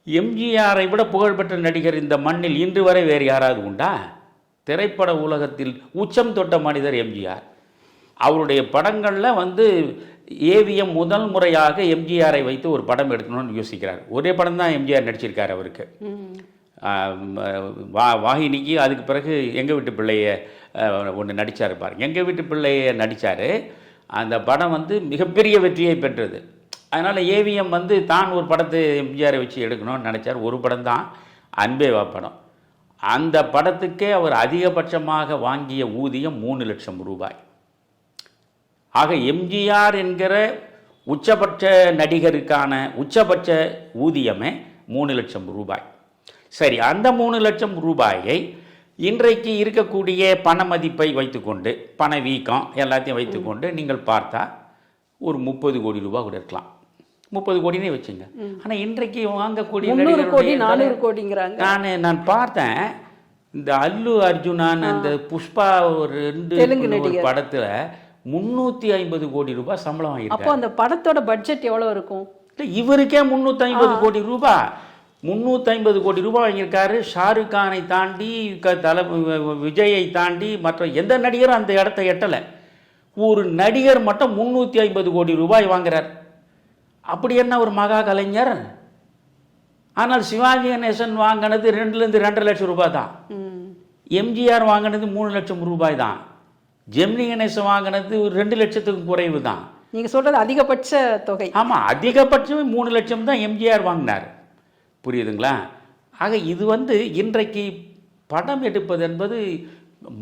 எம்ஜிஆரை விட புகழ்பெற்ற நடிகர் இந்த மண்ணில் இன்று வரை வேறு யாராவது உண்டா? திரைப்பட உலகத்தில் உச்சம் தொட்ட மனிதர் எம்ஜிஆர். அவருடைய படங்களில் வந்து ஏவிஎம் முதல் முறையாக எம்ஜிஆரை வைத்து ஒரு படம் எடுக்கணும்னு யோசிக்கிறார். ஒரே படம் தான் எம்ஜிஆர் நடிச்சிருக்கார். அவருக்கு வாகினிக்கு அதுக்கு பிறகு எங்கள் வீட்டு பிள்ளையை ஒன்று நடித்தார் பாருங்க. எங்கள் வீட்டு பிள்ளையை நடித்தார். அந்த படம் வந்து மிகப்பெரிய வெற்றியை பெற்றது. அதனால் ஏவிஎம் வந்து தான் ஒரு படத்தை எம்ஜிஆரை வச்சு எடுக்கணும்னு நினச்சார். ஒரு படம் தான், அன்பேவா படம். அந்த படத்துக்கே அவர் அதிகபட்சமாக வாங்கிய ஊதியம் 3 லட்சம் ரூபாய். ஆக எம்ஜிஆர் என்கிற உச்சபட்ச நடிகருக்கான உச்சபட்ச ஊதியமே 3 லட்சம் ரூபாய். சரி, அந்த 3 லட்சம் ரூபாயை இன்றைக்கு இருக்கக்கூடிய பண மதிப்பை வைத்துக்கொண்டு, பணவீக்கம் எல்லாத்தையும் வைத்துக்கொண்டு நீங்கள் பார்த்தா ஒரு 30 கோடி ரூபாய் கூட இருக்கலாம். 30 கோடினே வச்சுங்க. ஆனால் இன்றைக்கு வாங்கக்கூடிய 300 கோடி 400 கோடிங்கிறாங்க. நான் பார்த்தேன், இந்த அல்லு அர்ஜுனான் அந்த புஷ்பா ஒரு 2 படத்தில் 350 கோடி ரூபாய் சம்பளம் வாங்கியிருக்காரு. அப்போ அந்த படத்தோட பட்ஜெட் எவ்வளோ இருக்கும்? இல்லை, இவருக்கே 350 கோடி ரூபாய் 350 கோடி ரூபாய் வாங்கியிருக்காரு. ஷாருக் கானை தாண்டி விஜயை தாண்டி மற்ற எந்த நடிகரும் அந்த இடத்த எட்டலை. ஒரு நடிகர் மட்டும் 350 கோடி ரூபாய் வாங்குறார். அப்படி என்ன ஒரு மகா கலைஞர். ஆனால் சிவாஜி கணேசன் வாங்கினது 2லேருந்து 2.5 லட்சம் ரூபாய் தான். எம்ஜிஆர் வாங்கினது 3 லட்சம் ரூபாய் தான். ஜெமினி கணேசன் வாங்கினது 2 லட்சத்துக்கு குறைவு தான். நீங்கள் சொல்கிறது அதிகபட்ச தொகை. ஆமாம், அதிகபட்சம் 3 லட்சம் தான் எம்ஜிஆர் வாங்கினார். புரியுதுங்களா? ஆக இது இன்றைக்கு படம் எடுப்பது என்பது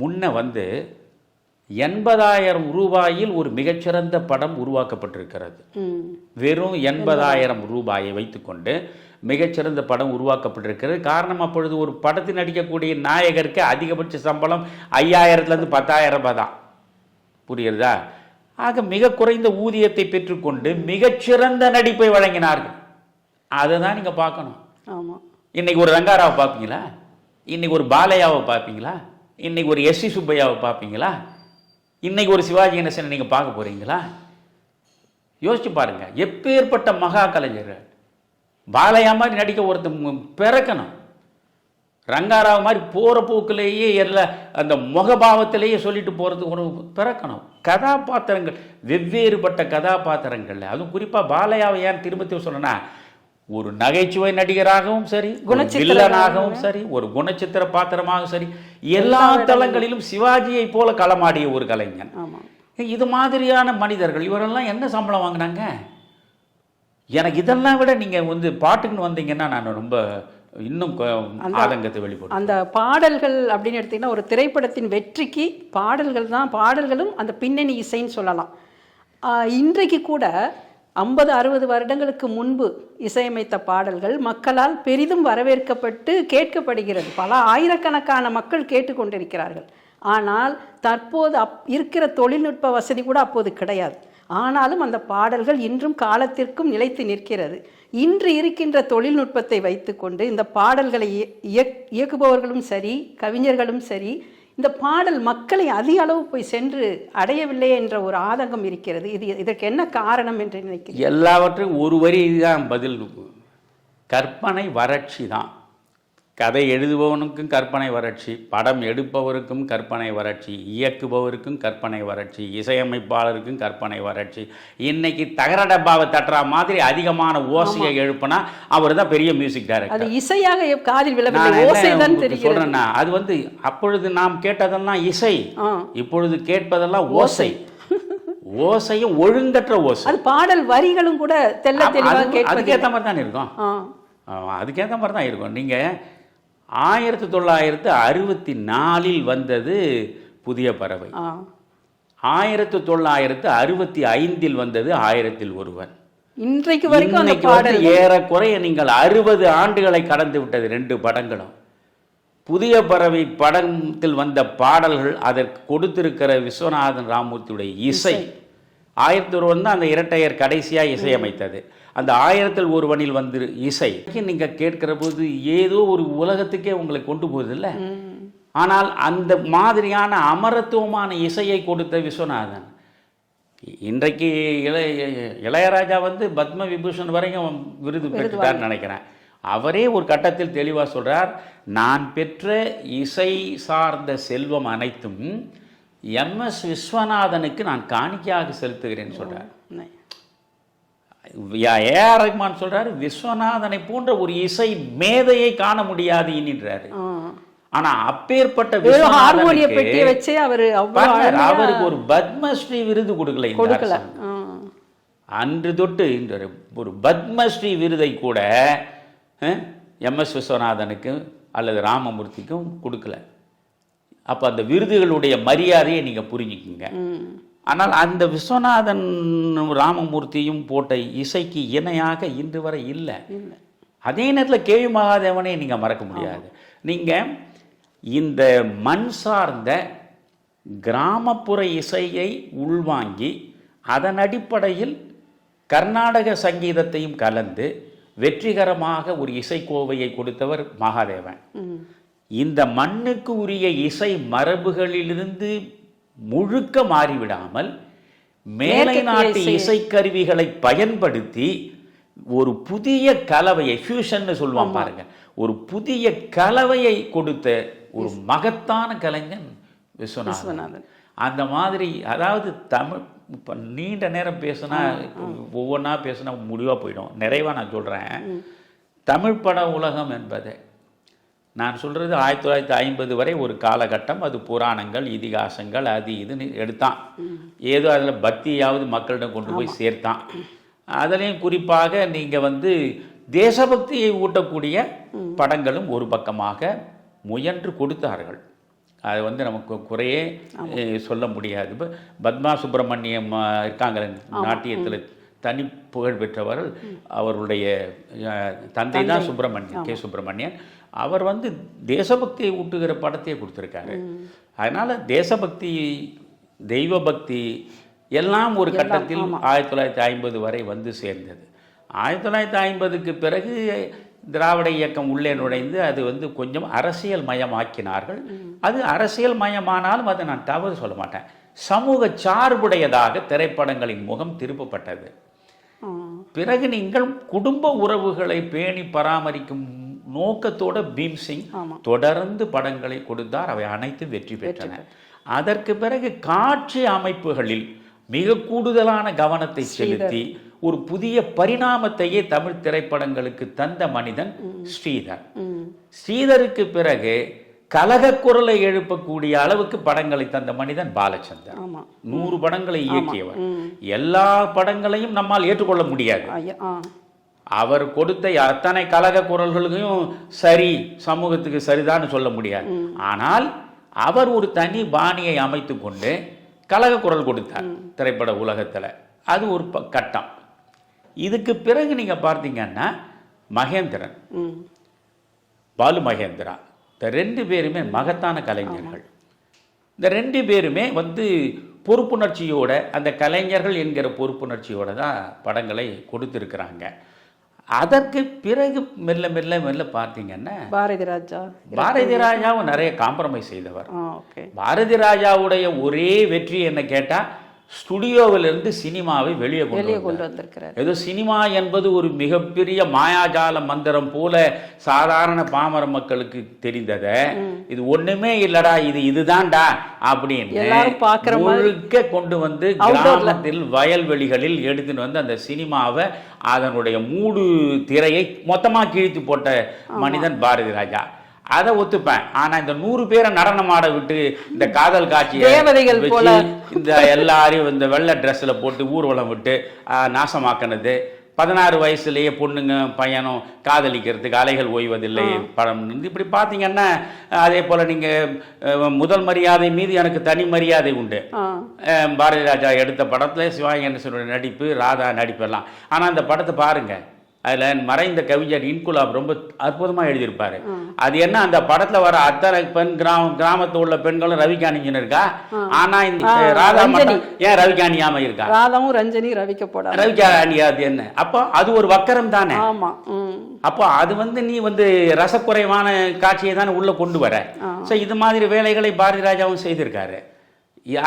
முன்ன 80,000 ரூபாயில் ஒரு மிகச்சிறந்த படம் உருவாக்கப்பட்டிருக்கிறது. வெறும் 80,000 ரூபாயை வைத்துக்கொண்டு மிகச்சிறந்த படம் உருவாக்கப்பட்டிருக்கிறது. காரணம், அப்பொழுது ஒரு படத்தில் நடிக்கக்கூடிய நாயகருக்கு அதிகபட்ச சம்பளம் 5,000லேருந்து 10,000 ரூபாய் தான். புரியுறதா? ஆக மிக குறைந்த ஊதியத்தை பெற்றுக்கொண்டு மிகச்சிறந்த நடிப்பை வழங்கினார்கள். அதை தான் நீங்கள் பார்க்கணும். ஆமாம். இன்னைக்கு ஒரு ரங்காராவை பார்ப்பீங்களா? இன்னைக்கு ஒரு பாலையாவை பார்ப்பீங்களா? இன்னைக்கு ஒரு எஸ்.சி. சுப்பையாவை பார்ப்பீங்களா? இன்னைக்கு ஒரு சிவாஜி கணேசனை நீங்கள் பார்க்க போகிறீங்களா? யோசிச்சு பாருங்க. எப்பேற்பட்ட மகா கலைஞர்கள். பாலையா மாதிரி நடிக்க ஒருத்தர் பிறக்கணும். ரங்காராவ் மாதிரி போகிற போக்கிலேயே அந்த முகபாவத்திலேயே சொல்லிட்டு போகிறது ஒரு பிறக்கணும். கதாபாத்திரங்கள், வெவ்வேறுபட்ட கதாபாத்திரங்கள், அதுவும் குறிப்பாக பாலையாவை ஏன் திரும்ப சொல்லணும்னா, ஒரு நகைச்சுவை நடிகராகவும் சரி, வில்லனாகவும் சரி, ஒரு குணச்சித்திர பாத்திரமாகவும் சரி, எல்லா தளங்களிலும் சிவாஜியை போல களமாடிய ஒரு கலைஞன். இது மாதிரியான மனிதர்கள் இவரெல்லாம் என்ன சம்பளம் வாங்கினாங்க? எனக்கு இதெல்லாம் விட நீங்கள் பாட்டுக்குன்னு வந்தீங்கன்னா நான் ரொம்ப இன்னும் ஆதங்கத்தை வெளிப்படும். அந்த பாடல்கள் அப்படின்னு எடுத்தீங்கன்னா, ஒரு திரைப்படத்தின் வெற்றிக்கு பாடல்கள் தான். பாடல்களும் அந்த பின்னணி இசைன்னு சொல்லலாம். இன்றைக்கு கூட 50-60 வருடங்களுக்கு முன்பு இசையமைத்த பாடல்கள் மக்களால் பெரிதும் வரவேற்கப்பட்டு கேட்கப்படுகிறது. பல ஆயிரக்கணக்கான மக்கள் கேட்டுக்கொண்டிருக்கிறார்கள். ஆனால் தற்போது இருக்கிற தொழில்நுட்ப வசதி கூட அப்போது கிடையாது. ஆனாலும் அந்த பாடல்கள் இன்றும் காலத்திற்கும் நிலைத்து நிற்கிறது. இன்று இருக்கின்ற தொழில்நுட்பத்தை வைத்துக்கொண்டு இந்த பாடல்களை இயக்குபவர்களும் சரி, கவிஞர்களும் சரி, இந்த பாடல் மக்களை அதிக அளவு போய் சென்று அடையவில்லை என்ற ஒரு ஆதங்கம் இருக்கிறது. இதற்கு என்ன காரணம் என்று நினைக்கிறேன்? எல்லாவற்றையும் ஒரு வரி தான் பதில். கற்பனை வறட்சி தான். கதை எழுதுபவனுக்கும் கற்பனை வறட்சி, படம் எடுப்பவருக்கும் கற்பனை வறட்சி, இயக்குபவருக்கும் கற்பனை வறட்சி, இசையமைப்பாளருக்கும் கற்பனை வறட்சி. இன்னைக்கு தகர டப்பாவை தட்டுற மாதிரி அதிகமான ஓசையை எழுப்பினா அவர் தான் பெரிய மியூசிக் டைரக்டர். அது இசையாக காதில் விழவில்லை, ஓசை தான் தெரிகிறது. சொல்றேன்னா, அது அப்பொழுது நாம் கேட்டதெல்லாம் இசை, இப்பொழுது கேட்பதெல்லாம் ஓசை. ஓசையும் ஒழுங்கற்ற ஓசை. அது பாடல் வரிகளும் கூட தெல்ல தெளிவாக கேட்பது. அதுக்கேற்ற மாதிரி தான் இருக்கும். அதுக்கேற்ற மாதிரி தான் இருக்கும். நீங்கள் 1964 வந்தது புதிய பறவை. 1965 வந்தது 1000 ஒருவன். இன்றைக்கு வரைக்கும் ஏறக்குறைய நீங்கள் 60 ஆண்டுகளை கடந்து விட்டது 2 படங்களும். புதிய பறவை படத்தில் வந்த பாடல்கள், அதற்கு கொடுத்திருக்கிற விஸ்வநாதன் ராமமூர்த்தியுடைய இசை. 1001 தான் அந்த இரட்டையர் கடைசியாக இசையமைத்தது. அந்த 1001 வந்து இசை நீங்கள் கேட்கிற போது ஏதோ ஒரு உலகத்துக்கே உங்களை கொண்டு போகுதில்ல. ஆனால் அந்த மாதிரியான அமரத்துவமான இசையை கொடுத்த விஸ்வநாதன். இன்றைக்கு இளையராஜா பத்ம விபூஷன் வரைக்கும் விருது பெற்றுட்டார்னு நினைக்கிறேன். அவரே ஒரு கட்டத்தில் தெளிவாக சொல்கிறார், நான் பெற்ற இசை சார்ந்த செல்வம் அனைத்தும் எம்.எஸ். விஸ்வநாதனுக்கு நான் காணிக்கையாக செலுத்துகிறேன்னு சொல்கிறார். ஏ.ஆர். ரஹ்மான் சொல்றாரு, விஸ்வநாதனை போன்ற ஒரு இசை மேதையை காண முடியாது என்கிறாரு. ஆனா அப்பேற்பட்ட அவருக்கு ஒரு பத்மஸ்ரீ விருது கொடுக்கல. அன்று தொட்டு ஒரு பத்மஸ்ரீ விருதை கூட எம்.எஸ். விஸ்வநாதனுக்கு அல்லது ராமமூர்த்திக்கும் கொடுக்கல. அப்ப அந்த விருதுகளுடைய மரியாதையை நீங்க புரிஞ்சுக்குங்க. ஆனால் அந்த விஸ்வநாதன் ராமமூர்த்தியும் போட்ட இசைக்கு இணையாக இன்று வரை இல்லை. அதே நேரத்தில் கேவி மகாதேவனை நீங்கள் மறக்க முடியாது. நீங்கள் இந்த மண் சார்ந்த கிராமப்புற இசையை உள்வாங்கி அதன் அடிப்படையில் கர்நாடக சங்கீதத்தையும் கலந்து வெற்றிகரமாக ஒரு இசைக்கோவையை கொடுத்தவர் மகாதேவன். இந்த மண்ணுக்கு உரிய இசை மரபுகளிலிருந்து முழுக்க மாறிவிடாமல் மேலை நாட்டு இசைக்கருவிகளை பயன்படுத்தி ஒரு புதிய கலவையை, ஃபியூஷன் சொல்லுவான் பாருங்க, ஒரு புதிய கலவையை கொடுத்த ஒரு மகத்தான கலைஞன் விஸ்வநாதன். அந்த மாதிரி, அதாவது தமிழ் இப்போ நீண்ட நேரம் பேசுனா ஒவ்வொன்றா பேசுனா முடிவாக போயிடும். நிறைவாக நான் சொல்கிறேன், தமிழ் பட உலகம் என்பது நான் சொல்கிறது 1950 வரை ஒரு காலகட்டம். அது புராணங்கள், இதிகாசங்கள், அது இதுன்னு எடுத்தான். ஏதோ அதில் பக்தியாவது மக்களிடம் கொண்டு போய் சேர்த்தான். அதுலேயும் குறிப்பாக நீங்கள் வந்து தேசபக்தியை ஊட்டக்கூடிய படங்களும் ஒரு பக்கமாக முயன்று கொடுத்தார்கள். அது வந்து நமக்கு குறையே சொல்ல முடியாது. இப்போ பத்மா சுப்பிரமணியம் இருக்காங்க, நாட்டியத்தில் தனி புகழ் பெற்றவர்கள். அவருடைய தந்தை தான் சுப்பிரமணியன், கே சுப்பிரமணியன். அவர் வந்து தேசபக்தியை ஊட்டுகிற படத்தையே கொடுத்துருக்காரு. அதனால் தேசபக்தி, தெய்வ பக்தி எல்லாம் ஒரு கட்டத்தில் 1950 வரை வந்து சேர்ந்தது. 1950க்கு பிறகு திராவிட இயக்கம் உள்ளே நுழைந்து அது வந்து கொஞ்சம் அரசியல் மயமாக்கினார்கள். அது அரசியல் மயமானாலும் அதை நான் தவறு சொல்ல மாட்டேன். சமூக சார்புடையதாக திரைப்படங்களின் முகம் திருப்பப்பட்டது. பிறகு நீங்கள் குடும்ப உறவுகளை பேணி பராமரிக்கும் நோக்கத்தோட பீம்சிங் தொடர்ந்து படங்களை கொடுத்தார். அவை அனைத்தும் வெற்றி பெற்றன. அதற்கு பிறகு காட்சி அமைப்புகளில் மிக கூடுதலான கவனத்தை செலுத்தி ஒரு புதிய பரிணாமத்தையே தமிழ் திரைப்படங்களுக்கு தந்த மனிதன் ஸ்ரீதர். ஸ்ரீதருக்கு பிறகு கலக குரலை எழுப்பக்கூடிய அளவுக்கு படங்களை தந்த மனிதன் பாலச்சந்தர். 100 படங்களை இயக்கியவர். எல்லா படங்களையும் நம்மால் ஏற்றுக்கொள்ள முடியாது. அவர் கொடுத்த அத்தனை கலக குரல்களுக்கும் சரி, சமூகத்துக்கு சரிதான்னு சொல்ல முடியாது. ஆனால் அவர் ஒரு தனி பாணியை அமைத்து கொண்டு கலக குரல் கொடுத்தார் திரைப்பட உலகத்தில். அது ஒரு கட்டம். இதுக்கு பிறகு நீங்கள் பார்த்தீங்கன்னா மகேந்திரன், பாலு மகேந்திரா, இந்த 2 பேருமே மகத்தான கலைஞர்கள். இந்த 2 பேருமே வந்து பொறுப்புணர்ச்சியோட, அந்த கலைஞர்கள் என்கிற பொறுப்புணர்ச்சியோட தான் படங்களை கொடுத்துருக்குறாங்க. அதற்கு பிறகு மெல்ல மெல்ல மெல்ல பார்த்தீங்கன்னா பாரதி ராஜாவும் நிறைய காம்ப்ரமைஸ் செய்தவர். பாரதி ராஜாவுடைய ஒரே வெற்றி என்ன கேட்டால், ஸ்டுடியோவிலிருந்து சினிமாவை வெளியே கொண்டு வந்திருக்கிறார். ஏதோ சினிமா என்பது ஒரு மிகப்பெரிய மாயாஜால மந்திரம் போல சாதாரண பாமர மக்களுக்கு தெரிந்ததை, இது ஒண்ணுமே இல்லடா, இதுதான்டா அப்படின்னு முழுக்க கொண்டு வந்து கிராமத்தில் வயல்வெளிகளில் எடுத்துட்டு வந்து அந்த சினிமாவை, அதனுடைய மூடு திரையை மொத்தமாக கிழித்து போட்ட மனிதன் பாரதி ராஜா. அதை ஒத்துப்பேன். ஆனா இந்த 100 பேரை நடனம் ஆட விட்டு இந்த காதல் காட்சியை இந்த எல்லாரையும் இந்த வெள்ளை ட்ரெஸ்ல போட்டு ஊர்வலம் விட்டு நாசமாக்கினது, 16 வயசுலேயே பொண்ணுங்க பையனும் காதலிக்கிறதுக்கு அலைகள் ஓய்வதில்லை படம். இப்படி பார்த்தீங்கன்னா அதே போல் நீங்கள் முதல் மரியாதை மீது எனக்கு தனி மரியாதை உண்டு. பாரதி ராஜா எடுத்த படத்தில் சிவாஜி கணேசனுடைய நடிப்பு, ராதா நடிப்பெல்லாம். ஆனால் அந்த படத்தை பாருங்கள், அதில் மறைந்த கவிஞர் இன்குலாப் ரொம்ப அற்புதமாக எழுதியிருப்பாரு. அது என்ன, அந்த படத்தில் வர அத்தனை கிராமத்தில் உள்ள பெண்களும் ரவிகாணிஜன் இருக்கா, ஆனா இந்த ராதா மட்டும் ஏன் ரவிகாணியாம இருக்கா? ராதாவும் ரஞ்சனி ரவிகாணி அது என்ன? அப்போ அது ஒரு வக்கரம் தானே. அப்போ அது வந்து நீ வந்து ரசக்குறைவான காட்சியை தானே உள்ள கொண்டு வர. ஸோ இது மாதிரி வேலைகளை பாரதி ராஜாவும் செய்திருக்காரு.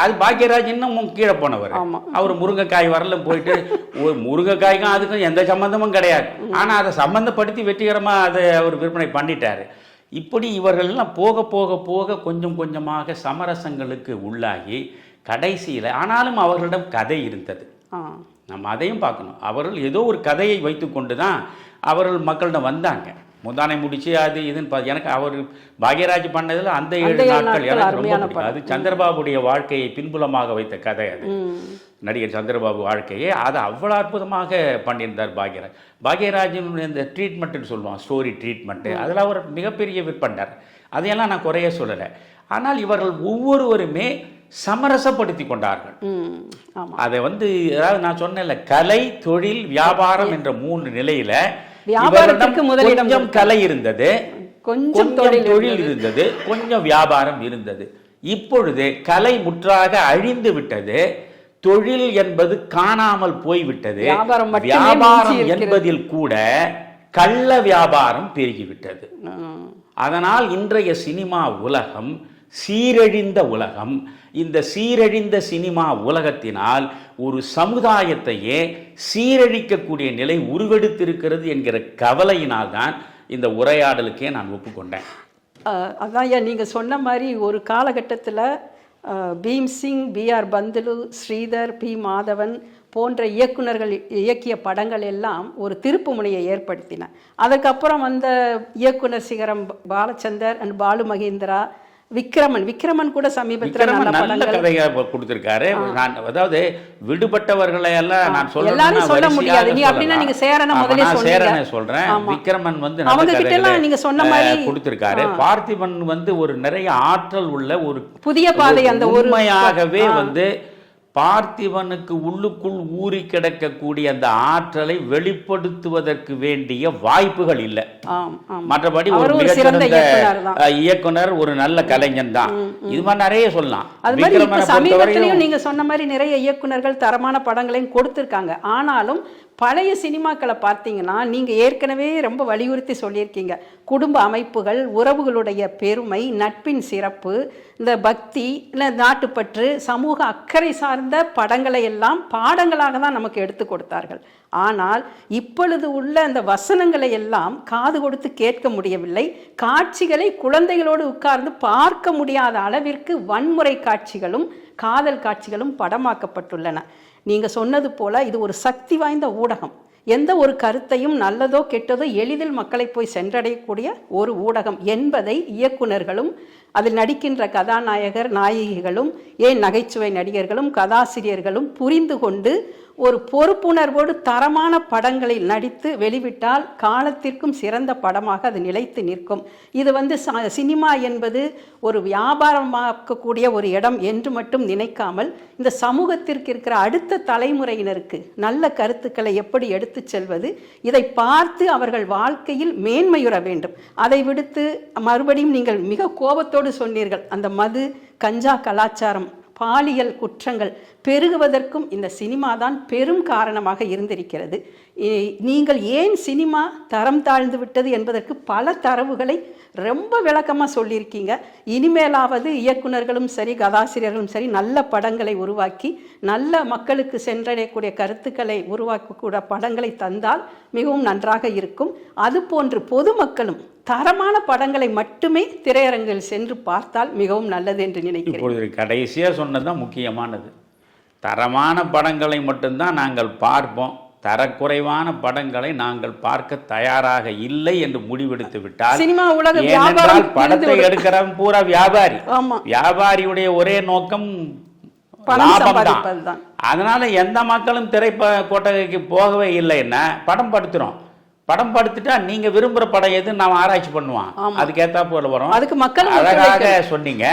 அது பாக்யராஜ் இன்னும் கீழே போனவர். அவர் முருங்கைக்காய் வரலும் போயிட்டு முருங்கைக்காய்க்கும் அதுக்கும் எந்த சம்பந்தமும் கிடையாது. ஆனால் அதை சம்பந்தப்படுத்தி வெற்றிகரமாக அதை அவர் விற்பனை பண்ணிட்டாரு. இப்படி இவர்கள்லாம் போக போக போக கொஞ்சம் கொஞ்சமாக சமரசங்களுக்கு உள்ளாகி கடைசியில், ஆனாலும் அவர்களிடம் கதை இருந்தது. நம்ம அதையும் பார்க்கணும். அவர்கள் ஏதோ ஒரு கதையை வைத்து கொண்டு தான் அவர்கள் மக்களிடம் வந்தாங்க. முந்தானை முடிச்சு அது இதுன்னு எனக்கு அவர் பாக்யராஜ் பண்ணதில் அந்த 7 நாட்கள் எனக்கு ரொம்ப பிடிக்கும். அது சந்திரபாபுடைய வாழ்க்கையை பின்புலமாக வைத்த கதை. அது நடிகர் சந்திரபாபு வாழ்க்கையை அதை அவ்வளோ அற்புதமாக பண்ணியிருந்தார் பாக்யராஜ். பாக்யராஜினுடைய இந்த ட்ரீட்மெண்ட்டுன்னு சொல்லுவான், ஸ்டோரி ட்ரீட்மெண்ட்டு, அதில் அவர் மிகப்பெரிய விற்பனர். அதையெல்லாம் நான் குறைய சொல்லலை. ஆனால் இவர்கள் ஒவ்வொருவருமே சமரசப்படுத்தி கொண்டார்கள். ஆமா. அதை அதாவது நான் சொன்னேன்ல, கலை, தொழில், வியாபாரம் என்ற 3 நிலையில வியாபாரத்திற்கு முதலிடம். கொஞ்சம் கலை இருந்தது, கொஞ்சம் தொழில் இருந்தது, கொஞ்சம் வியாபாரம் இருந்தது. இப்பொழுது கலை முற்றாக அழிந்து விட்டது, தொழில் என்பது காணாமல் போய்விட்டது, வியாபாரம் என்பதில் கூட கள்ள வியாபாரம் பெருகிவிட்டது. அதனால் இன்றைய சினிமா உலகம் சீரழிந்த உலகம். இந்த சீரழிந்த சினிமா உலகத்தினால் ஒரு சமுதாயத்தையே சீரழிக்கக்கூடிய நிலை உருவெடுத்திருக்கிறது என்கிற கவலையினால் தான் இந்த உரையாடலுக்கே நான் ஒப்புக்கொண்டேன். அதான் நீங்கள் சொன்ன மாதிரி ஒரு காலகட்டத்தில் பீம்சிங், B.R. பந்துலு, ஸ்ரீதர், P. மாதவன் போன்ற இயக்குனர்கள் இயக்கிய படங்கள் எல்லாம் ஒரு திருப்பு முனையை ஏற்படுத்தின. அதுக்கப்புறம் வந்த இயக்குனர் சிகரம் பாலச்சந்தர் அண்ட் பாலு மகேந்திரா, விக்ரமன் கூட சமீபத்தில் நல்ல கதையை கொடுத்திருக்காரு. அதாவது விடுபட்டவர்களை எல்லாம் நான் சொல்ல முடியாது. நீ அப்படின்னா நீங்க சேரனை சொல்றேன். விக்ரமன் அவங்க கிட்ட எல்லாம் நீங்க சொன்ன மாதிரி கொடுத்திருக்காரு. பார்த்திபன் ஒரு நிறைய ஆற்றல் உள்ள ஒரு புதிய பாதை. அந்த உண்மையாகவே பார்த்திபனுக்கு உள்ளுக்குள் ஊறி கிடக்கக்கூடிய அந்த ஆற்றலை வெளிப்படுத்துவதற்கு வேண்டிய வாய்ப்புகள் இல்லை. மற்றபடி ஒரு மிகச்சிறந்த இயக்குனர், ஒரு நல்ல கலைஞன் தான். இது மாதிரி நிறைய சொல்லலாம். அது மாதிரி சமீபத்திலையும் நீங்க சொன்ன மாதிரி நிறைய இயக்குனர்கள் தரமான படங்களையும் கொடுத்திருக்காங்க. ஆனாலும் பழைய சினிமாக்களை பார்த்தீங்கன்னா நீங்கள் ஏற்கனவே ரொம்ப வலியுறுத்தி சொல்லியிருக்கீங்க, குடும்ப அமைப்புகள், உறவுகளுடைய பெருமை, நட்பின் சிறப்பு, இந்த பக்தி, இல்லை நாட்டுப்பற்று, சமூக அக்கறை சார்ந்த படங்களை எல்லாம் பாடங்களாக தான் நமக்கு எடுத்து கொடுத்தார்கள். ஆனால் இப்பொழுது உள்ள அந்த வசனங்களை எல்லாம் காது கொடுத்து கேட்க முடியவில்லை. காட்சிகளை குழந்தைகளோடு உட்கார்ந்து பார்க்க முடியாத அளவிற்கு வன்முறை காட்சிகளும் காதல் காட்சிகளும் படமாக்கப்பட்டுள்ளன. நீங்கள் சொன்னது போல இது ஒரு சக்தி வாய்ந்த ஊடகம். எந்த ஒரு கருத்தையும் நல்லதோ கெட்டதோ எளிதில் மக்களை போய் சென்றடையக்கூடிய ஒரு ஊடகம் என்பதை இயக்குனர்களும் அதில் நடிக்கின்ற கதாநாயகர் நாயகிகளும் ஏன் நகைச்சுவை நடிகர்களும் கதாசிரியர்களும் புரிந்து கொண்டு ஒரு பொறுப்புணர்வோடு தரமான படங்களில் நடித்து வெளிவிட்டால் காலத்திற்கும் சிறந்த படமாக அது நிலைத்து நிற்கும். இது சினிமா என்பது ஒரு வியாபாரமாக்கக்கூடிய ஒரு இடம் என்று மட்டும் நினைக்காமல் இந்த சமூகத்திற்கு இருக்கிற அடுத்த தலைமுறையினருக்கு நல்ல கருத்துக்களை எப்படி எடுத்து செல்வது, இதை பார்த்து அவர்கள் வாழ்க்கையில் மேன்மையுற வேண்டும். அதை விடுத்து மறுபடியும் நீங்கள் மிக கோபத்தோடு சொன்னீர்கள், அந்த மது, கஞ்சா கலாச்சாரம், பாலியல் குற்றங்கள் பெருகுவதற்கும் இந்த சினிமா தான் பெரும் காரணமாக இருந்திருக்கிறது. நீங்கள் ஏன் சினிமா தரம் தாழ்ந்து விட்டது என்பதற்கு பல தரவுகளை ரொம்ப விளக்கமாக சொல்லியிருக்கீங்க. இனிமேலாவது இயக்குனர்களும் சரி கதாசிரியர்களும் சரி நல்ல படங்களை உருவாக்கி நல்ல மக்களுக்கு சென்றடையக்கூடிய கருத்துக்களை உருவாக்கக்கூடிய படங்களை தந்தால் மிகவும் நன்றாக இருக்கும். அதுபோன்று பொதுமக்களும் தரமான படங்களை மட்டுமே திரையரங்கில் சென்று பார்த்தால் மிகவும் நல்லது என்று நினைக்கிறேன். இப்பொழுது கடைசியாக சொன்னதுதான் முக்கியமானது. தரமான படங்களை மட்டும்தான் நாங்கள் பார்ப்போம், தரக்குறைவான படங்களை நாங்கள் பார்க்க தயாராக இல்லை என்று முடிவெடுத்து விட்டால், சினிமா உலக படத்தை எடுக்கிறவன் பூரா வியாபாரி. வியாபாரியுடைய ஒரே நோக்கம் லாபம் தான். அதனால எந்த மக்களும் திரைக்கோட்டைக்கு போகவே இல்லைன்னா படம் படுத்துறோம். படம் படுத்துட்டா நீங்க விரும்புற படம் எது நாம் ஆராய்ச்சி பண்ணுவான், அதுக்கேற்றா போல வரும். அதுக்கு மக்கள் அழகாக சொன்னீங்க.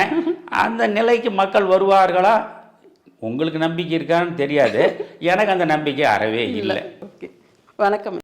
அந்த நிலைக்கு மக்கள் வருவார்களா? உங்களுக்கு நம்பிக்கை இருக்கான்னு தெரியாது, எனக்கு அந்த நம்பிக்கை அறவே இல்லை. வணக்கம்.